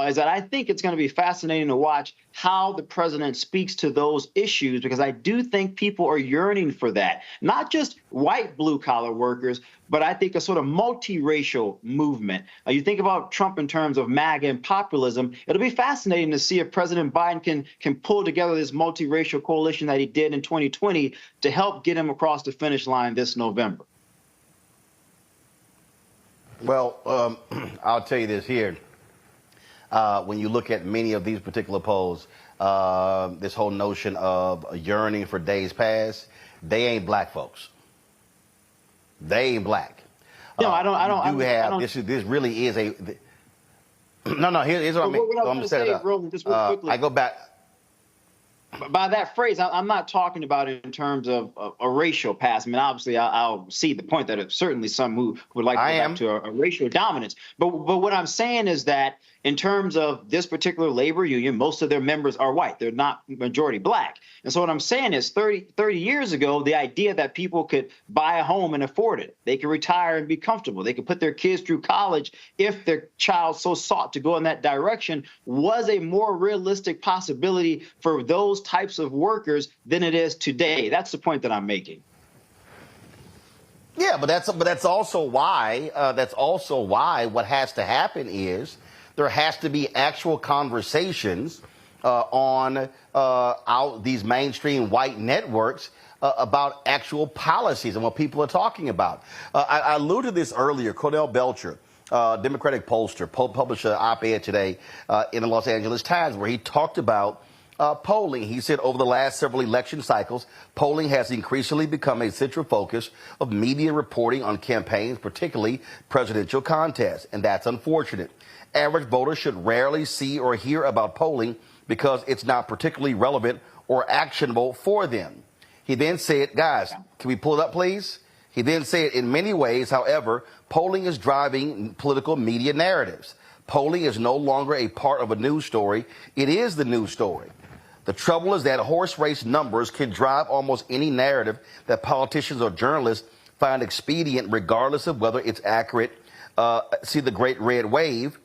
is that I think it's going to be fascinating to watch how the president speaks to those issues, because I do think people are yearning for that. Not just white blue-collar workers, but I think a sort of multiracial movement. You think about Trump in terms of MAGA and populism. It'll be fascinating to see if President Biden can pull together this multiracial coalition that he did in 2020 to help get him across the finish line this November. Well, I'll tell you this here. When you look at many of these particular polls, this whole notion of a yearning for days past, they ain't black folks. They ain't black. No, I don't. This really is a. No. Here's what I mean. What I'm going to say, Roland, just real quickly. I go back. By that phrase, I'm not talking about it in terms of a racial past. I mean, obviously, I'll see the point that it's certainly some who would like to go back to a racial dominance. But what I'm saying is that in terms of this particular labor union, most of their members are white. They're not majority black. And so what I'm saying is 30 years ago, the idea that people could buy a home and afford it, they could retire and be comfortable, they could put their kids through college if their child so sought to go in that direction, was a more realistic possibility for those types of workers than it is today. That's the point that I'm making. Yeah, but that's also why what has to happen is there has to be actual conversations on these mainstream white networks about actual policies and what people are talking about. I alluded to this earlier. Cordell Belcher Democratic pollster, published an op-ed today in the Los Angeles Times where he talked about polling. He said over the last several election cycles, polling has increasingly become a central focus of media reporting on campaigns, particularly presidential contests, and that's unfortunate. Average voters should rarely see or hear about polling because it's not particularly relevant or actionable for them. He then said, guys, can we pull it up, please? He then said, in many ways, however, polling is driving political media narratives. Polling is no longer a part of a news story. It is the news story. The trouble is that horse race numbers can drive almost any narrative that politicians or journalists find expedient, regardless of whether it's accurate. See the great red wave.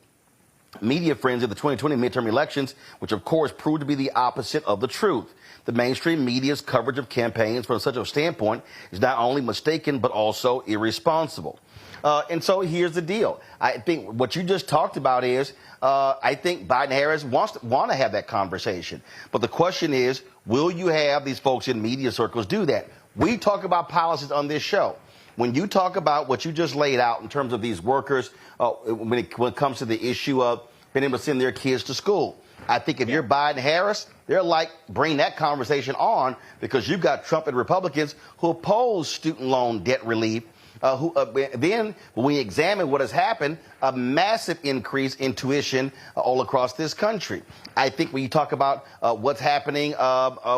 Media frenzy of the 2020 midterm elections, which of course proved to be the opposite of the truth. The mainstream media's coverage of campaigns from such a standpoint is not only mistaken, but also irresponsible. And so here's the deal. I think what you just talked about is, I think Biden Harris want to have that conversation. But the question is, will you have these folks in media circles do that? We talk about policies on this show. When you talk about what you just laid out in terms of these workers, when it comes to the issue of being able to send their kids to school, I think if you're Biden Harris, they're like, bring that conversation on, because you've got Trump and Republicans who oppose student loan debt relief. Then when we examine what has happened, a massive increase in tuition all across this country. I think when you talk about what's happening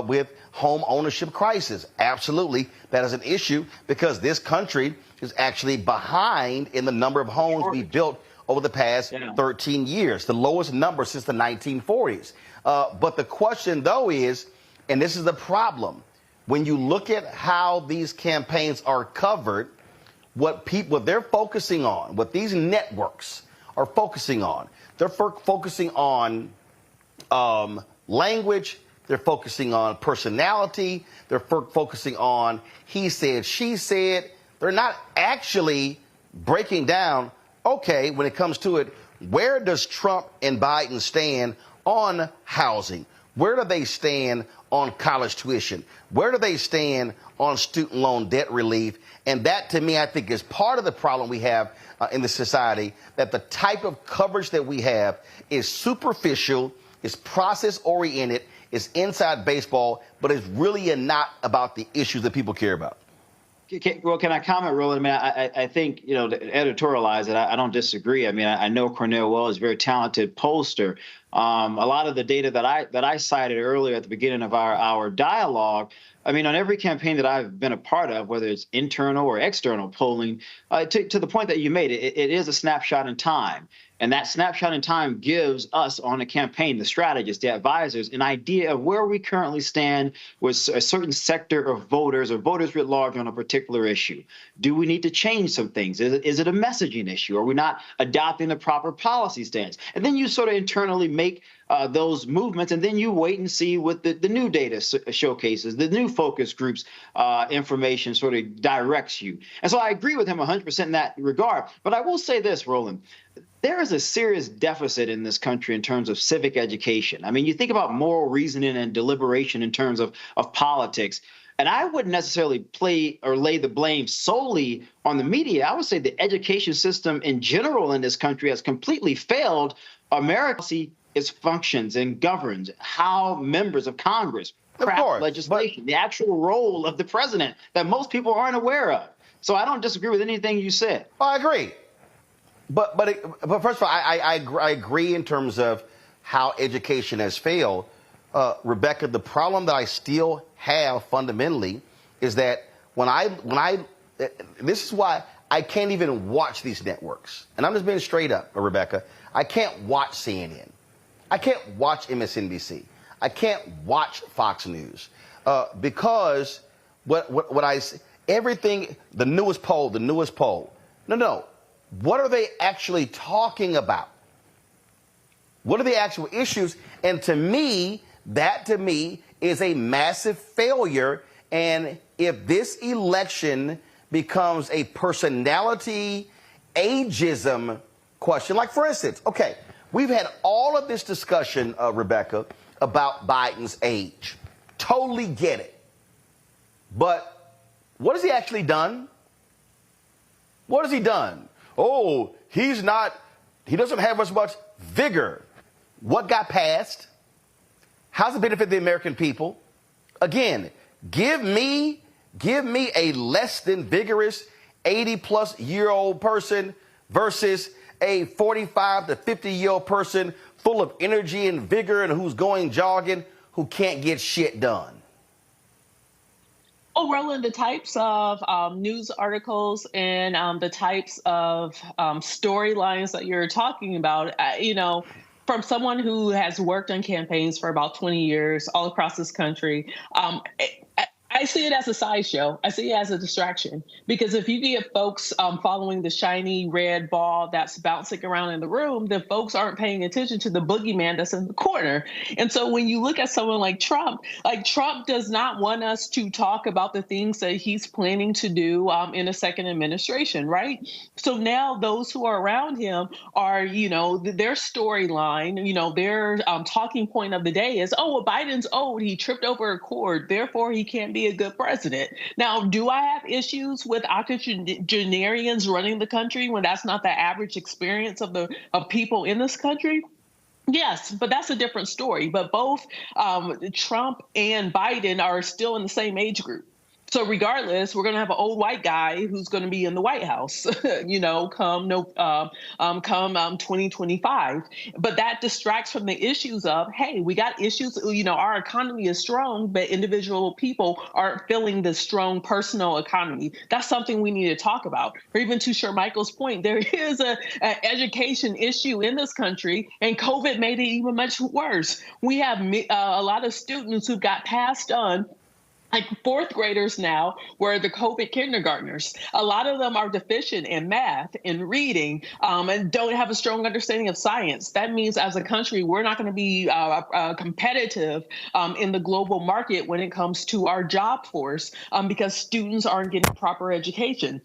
with home ownership crisis, absolutely, that is an issue because this country is actually behind in the number of homes we built over the past 13 years, the lowest number since the 1940s. But the question, though, is, and this is the problem, when you look at how these campaigns are covered, what they're focusing on, what these networks are focusing on, they're focusing on language, they're focusing on personality, they're focusing on he said, she said. They're not actually breaking down, okay, when it comes to it, where does Trump and Biden stand on housing? Where do they stand on college tuition? Where do they stand on student loan debt relief? And that, to me, I think is part of the problem we have in the society, that the type of coverage that we have is superficial, is process-oriented, is inside baseball, but it's really not about the issues that people care about. Well, can I comment, Roland? I mean, I think, to editorialize it, I don't disagree. I mean, I know Cornell Well is a very talented pollster. A lot of the data that I cited earlier at the beginning of our dialogue, I mean, on every campaign that I've been a part of, whether it's internal or external polling, to the point that you made, it is a snapshot in time. And that snapshot in time gives us on a campaign, the strategists, the advisors, an idea of where we currently stand with a certain sector of voters or voters writ large on a particular issue. Do we need to change some things? Is it a messaging issue? Are we not adopting the proper policy stance? And then you sort of internally make those movements, and then you wait and see what the new data showcases, the new focus groups information sort of directs you. And so I agree with him 100% in that regard. But I will say this, Roland. There is a serious deficit in this country in terms of civic education. I mean, you think about moral reasoning and deliberation in terms of politics. And I wouldn't necessarily lay the blame solely on the media. I would say the education system in general in this country has completely failed. America functions and governs how members of Congress craft legislation, the actual role of the president that most people aren't aware of. So I don't disagree with anything you said. I agree. But first of all, I agree in terms of how education has failed. Rebecca, the problem that I still have fundamentally is that this is why I can't even watch these networks. And I'm just being straight up, Rebecca. I can't watch CNN. I can't watch MSNBC. I can't watch Fox News because what I see, everything, the newest poll. No. What are they actually talking about? What are the actual issues? And to me, that is a massive failure. And if this election becomes a personality ageism question, like for instance, okay, we've had all of this discussion, Rebecca, about Biden's age. Totally get it. But what has he actually done? What has he done? oh, he doesn't have as much vigor. What got passed? How's it benefit the American people? Again, give me a less than vigorous 80-plus-year-old person versus a 45 to 50-year-old person full of energy and vigor and who's going jogging, who can't get shit done. Oh, Roland, the types of news articles and the types of storylines that you're talking about, from someone who has worked on campaigns for about 20 years all across this country, I see it as a sideshow. I see it as a distraction, because if you get folks following the shiny red ball that's bouncing around in the room, then folks aren't paying attention to the boogeyman that's in the corner. And so when you look at someone like Trump does not want us to talk about the things that he's planning to do in a second administration, right? So now those who are around him are, their storyline, their talking point of the day is, oh, well, Biden's old. He tripped over a cord. Therefore, he can't be a good president. Now, do I have issues with octogenarians running the country when that's not the average experience of people in this country? Yes, but that's a different story. But both Trump and Biden are still in the same age group. So regardless, we're going to have an old white guy who's going to be in the White House, come 2025. But that distracts from the issues of, hey, we got issues. Our economy is strong, but individual people aren't feeling the strong personal economy. That's something we need to talk about. Or even to Shermichael's point, there is an education issue in this country, and COVID made it even much worse. We have a lot of students who got passed on, like fourth graders now, were the COVID kindergartners. A lot of them are deficient in math and reading and don't have a strong understanding of science. That means as a country, we're not going to be competitive in the global market when it comes to our job force because students aren't getting proper education.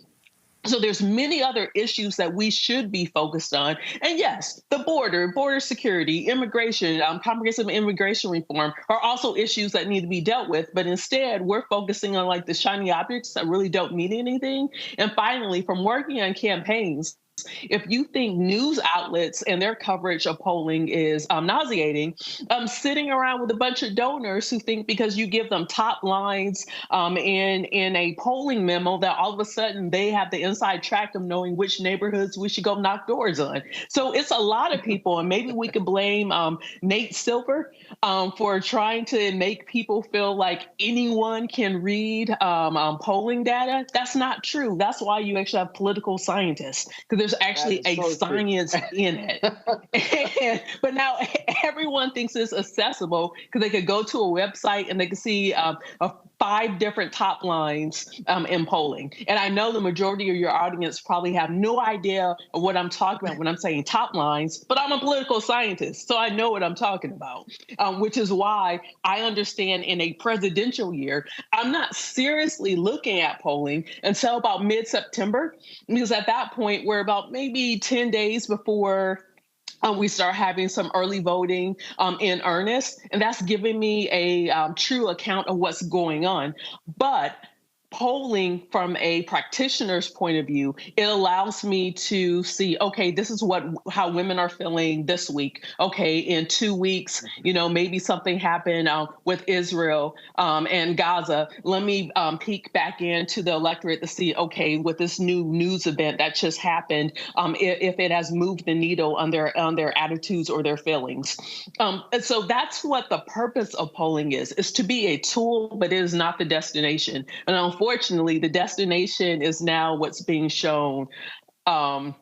So there's many other issues that we should be focused on. And yes, the border security, immigration, comprehensive immigration reform are also issues that need to be dealt with. But instead, we're focusing on like the shiny objects that really don't mean anything. And finally, from working on campaigns, if you think news outlets and their coverage of polling is nauseating, sitting around with a bunch of donors who think because you give them top lines in a polling memo that all of a sudden they have the inside track of knowing which neighborhoods we should go knock doors on. So it's a lot of people, and maybe we could blame Nate Silver for trying to make people feel like anyone can read polling data. That's not true. That's why you actually have political scientists, because there's actually a science in it. But now everyone thinks it's accessible because they could go to a website and they can see 5 different top lines in polling. And I know the majority of your audience probably have no idea of what I'm talking about when I'm saying top lines, but I'm a political scientist, so I know what I'm talking about, which is why I understand in a presidential year, I'm not seriously looking at polling until about mid-September, because at that point, we're about maybe 10 days before we start having some early voting in earnest, and that's giving me a true account of what's going on. But polling from a practitioner's point of view, it allows me to see, okay, this is how women are feeling this week. Okay, in 2 weeks, maybe something happened with Israel and Gaza. Let me peek back into the electorate to see, okay, with this new news event that just happened, if it has moved the needle on their attitudes or their feelings. And so that's what the purpose of polling is to be a tool, but it is not the destination. And unfortunately, the destination is now what's being shown, in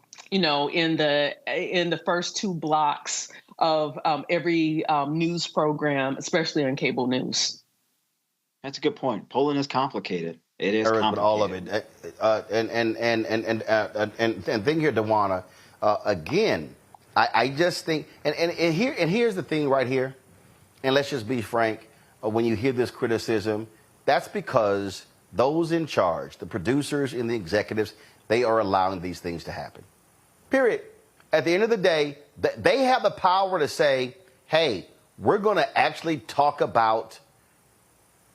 the first 2 blocks of every news program, especially on cable news. That's a good point. Polling is complicated. It is complicated. All of it, and thing here, Dewana, again, I just think, and here's the thing right here, and let's just be frank. When you hear this criticism, that's because those in charge, the producers and the executives, they are allowing these things to happen. Period. At the end of the day, they have the power to say, hey, we're going to actually talk about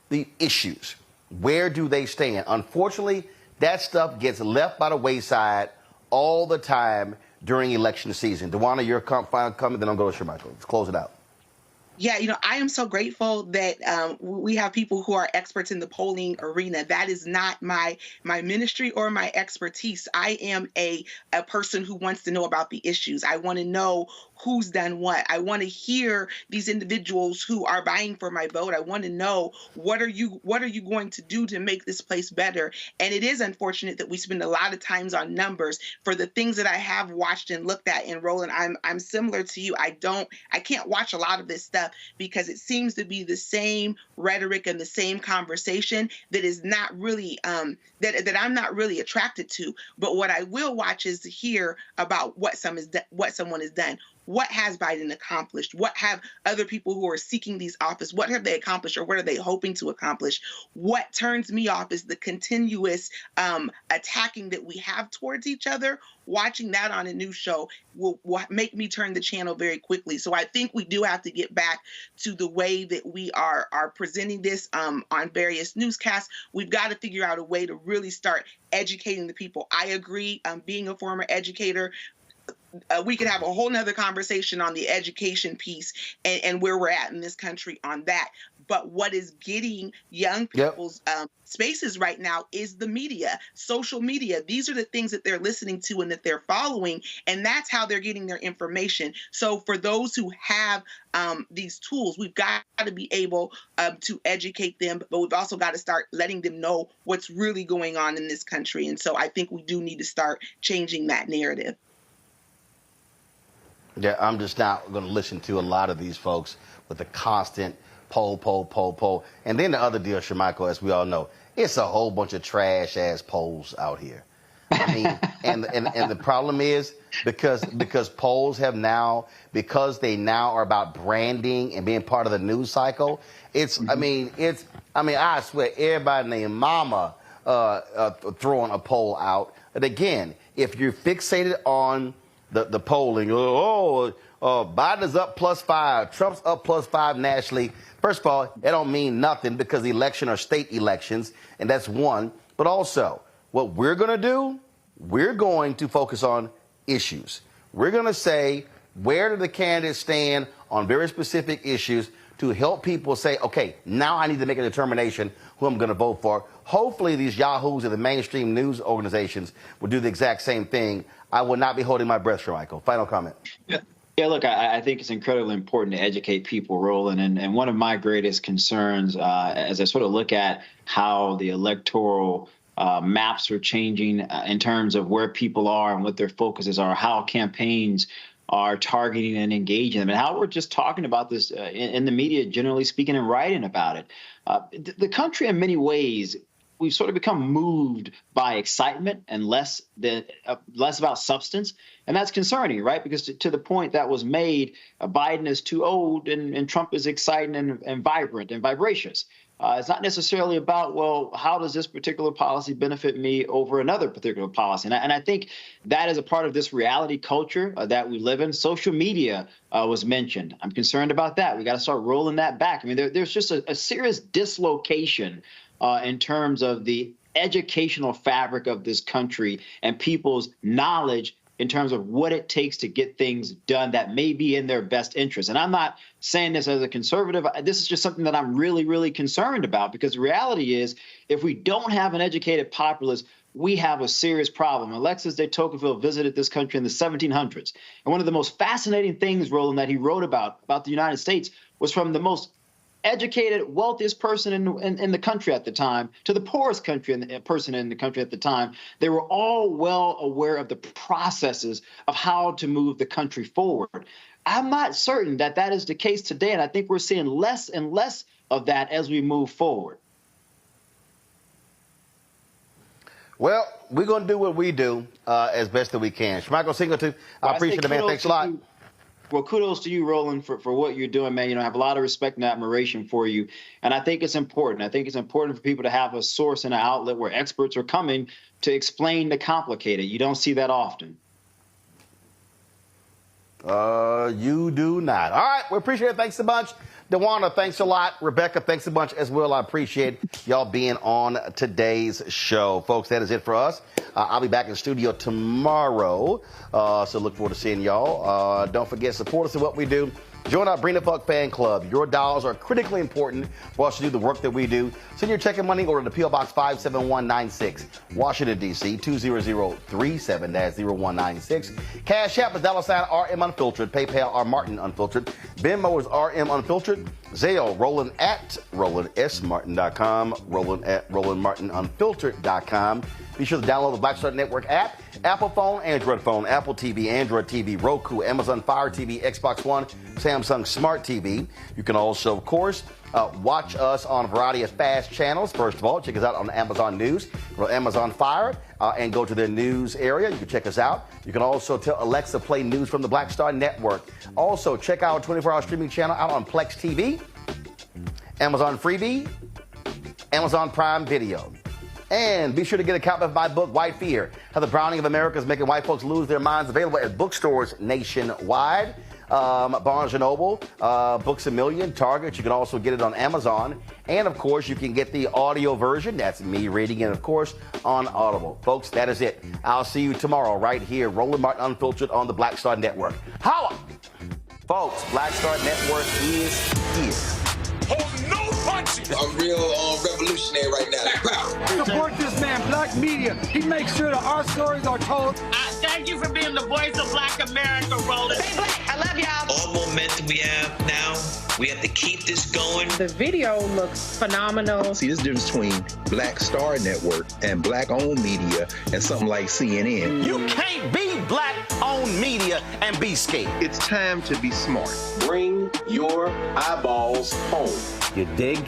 the issues. Where do they stand? Unfortunately, that stuff gets left by the wayside all the time during election season. Dewana, your final comment, then I'll go to Shermichael. Let's close it out. Yeah, I am so grateful that we have people who are experts in the polling arena. That is not my ministry or my expertise. I am a person who wants to know about the issues. I want to know who's done what. I want to hear these individuals who are vying for my vote. I want to know what are you going to do to make this place better. And it is unfortunate that we spend a lot of times on numbers. For the things that I have watched and looked at, and Roland, I'm similar to you. I can't watch a lot of this stuff because it seems to be the same rhetoric and the same conversation that is not really that I'm not really attracted to. But what I will watch is to hear about what someone has done. What has Biden accomplished? What have other people who are seeking these office, what have they accomplished, or what are they hoping to accomplish? What turns me off is the continuous attacking that we have towards each other. Watching that on a news show will make me turn the channel very quickly. So I think we do have to get back to the way that we are presenting this on various newscasts. We've got to figure out a way to really start educating the people. I agree. Being a former educator, we could have a whole nother conversation on the education piece and where we're at in this country on that. But what is getting young people's spaces right now is the media, social media. These are the things that they're listening to and that they're following, and that's how they're getting their information. So for those who have these tools, we've got to be able to educate them, but we've also got to start letting them know what's really going on in this country. And so I think we do need to start changing that narrative. Yeah, I'm just not going to listen to a lot of these folks with the constant poll. And then the other deal, Shermichael, as we all know, it's a whole bunch of trash-ass polls out here. I mean, and the problem is because polls have now, because they now are about branding and being part of the news cycle, I swear everybody named Mama throwing a poll out. And again, if you're fixated on the polling, Biden's up +5, Trump's up +5 nationally. First of all, that don't mean nothing because the election are state elections, and that's one. But also, what we're going to do, we're going to focus on issues. We're going to say, where do the candidates stand on very specific issues to help people say, okay, now I need to make a determination who I'm going to vote for. Hopefully these yahoos and the mainstream news organizations will do the exact same thing. I will not be holding my breath, Michael. Final comment. Yeah, look, I think it's incredibly important to educate people, Roland. And one of my greatest concerns as I sort of look at how the electoral maps are changing in terms of where people are and what their focuses are, how campaigns are targeting and engaging them, and how we're just talking about this in the media, generally speaking, and writing about it. The country, in many ways, we've sort of become moved by excitement and less about substance. And that's concerning, right? Because to the point that was made, Biden is too old and Trump is exciting and vibrant and vivacious. It's not necessarily about, well, how does this particular policy benefit me over another particular policy? And I think that is a part of this reality culture that we live in. Social media was mentioned. I'm concerned about that. We got to start rolling that back. I mean, there's just a serious dislocation in terms of the educational fabric of this country and people's knowledge in terms of what it takes to get things done that may be in their best interest. And I'm not saying this as a conservative. This is just something that I'm really, really concerned about, because the reality is if we don't have an educated populace, we have a serious problem. Alexis de Tocqueville visited this country in the 1700s. And one of the most fascinating things, Roland, that he wrote about the United States was from the most educated, wealthiest person in the country at the time to the poorest person in the country at the time. They were all well aware of the processes of how to move the country forward. I'm not certain that that is the case today, and I think we're seeing less and less of that as we move forward. Well, we're going to do what we do as best that we can. Michael Singleton, I appreciate it, man. Thanks a lot. Well, kudos to you, Roland, for what you're doing, man. You know, I have a lot of respect and admiration for you. And I think it's important. I think it's important for people to have a source and an outlet where experts are coming to explain the complicated. You don't see that often. You do not. All right, we appreciate it. Thanks so much. DeWanda, thanks a lot. Rebecca, thanks a bunch as well. I appreciate y'all being on today's show. Folks, that is it for us. I'll be back in the studio tomorrow, so look forward to seeing y'all. Don't forget, support us in what we do. Join our Bring the Fuck fan club. Your dollars are critically important for us to do the work that we do. Send your check and money order to P.O. Box 57196, Washington, D.C. 20037, that's 0196. Cash App is $RM Unfiltered. PayPal R Martin Unfiltered. Venmo is RM Unfiltered. Zelle, Roland at RolandSMartin.com. Roland at RolandMartinUnfiltered.com. Be sure to download the Black Star Network app. Apple phone, Android phone, Apple TV, Android TV, Roku, Amazon Fire TV, Xbox One, Samsung Smart TV. You can also, of course, watch us on a variety of fast channels. First of all, check us out on Amazon News, go to Amazon Fire, and go to the news area. You can check us out. You can also tell Alexa play news from the Black Star Network. Also, check out our 24-hour streaming channel out on Plex TV, Amazon Freebie, Amazon Prime Video. And be sure to get a copy of my book, White Fear, How the Browning of America is Making White Folks Lose Their Minds, available at bookstores nationwide. Barnes & Noble, Books A Million, Target. You can also get it on Amazon. And, of course, you can get the audio version. That's me reading it, of course, on Audible. Folks, that is it. I'll see you tomorrow right here, Roland Martin Unfiltered on the Black Star Network. Holla! Folks, Black Star Network is here. Hold no punches. I'm real revolutionary right now. Support this man, Black Media. He makes sure that our stories are told. Thank you for being the voice of Black America, Roland. Stay black. I love y'all. All momentum we have now, we have to keep this going. The video looks phenomenal. See, this difference between Black Star Network and black-owned media and something like CNN. You can't be black-owned media and be scared. It's time to be smart. Bring your eyeballs home. You dig?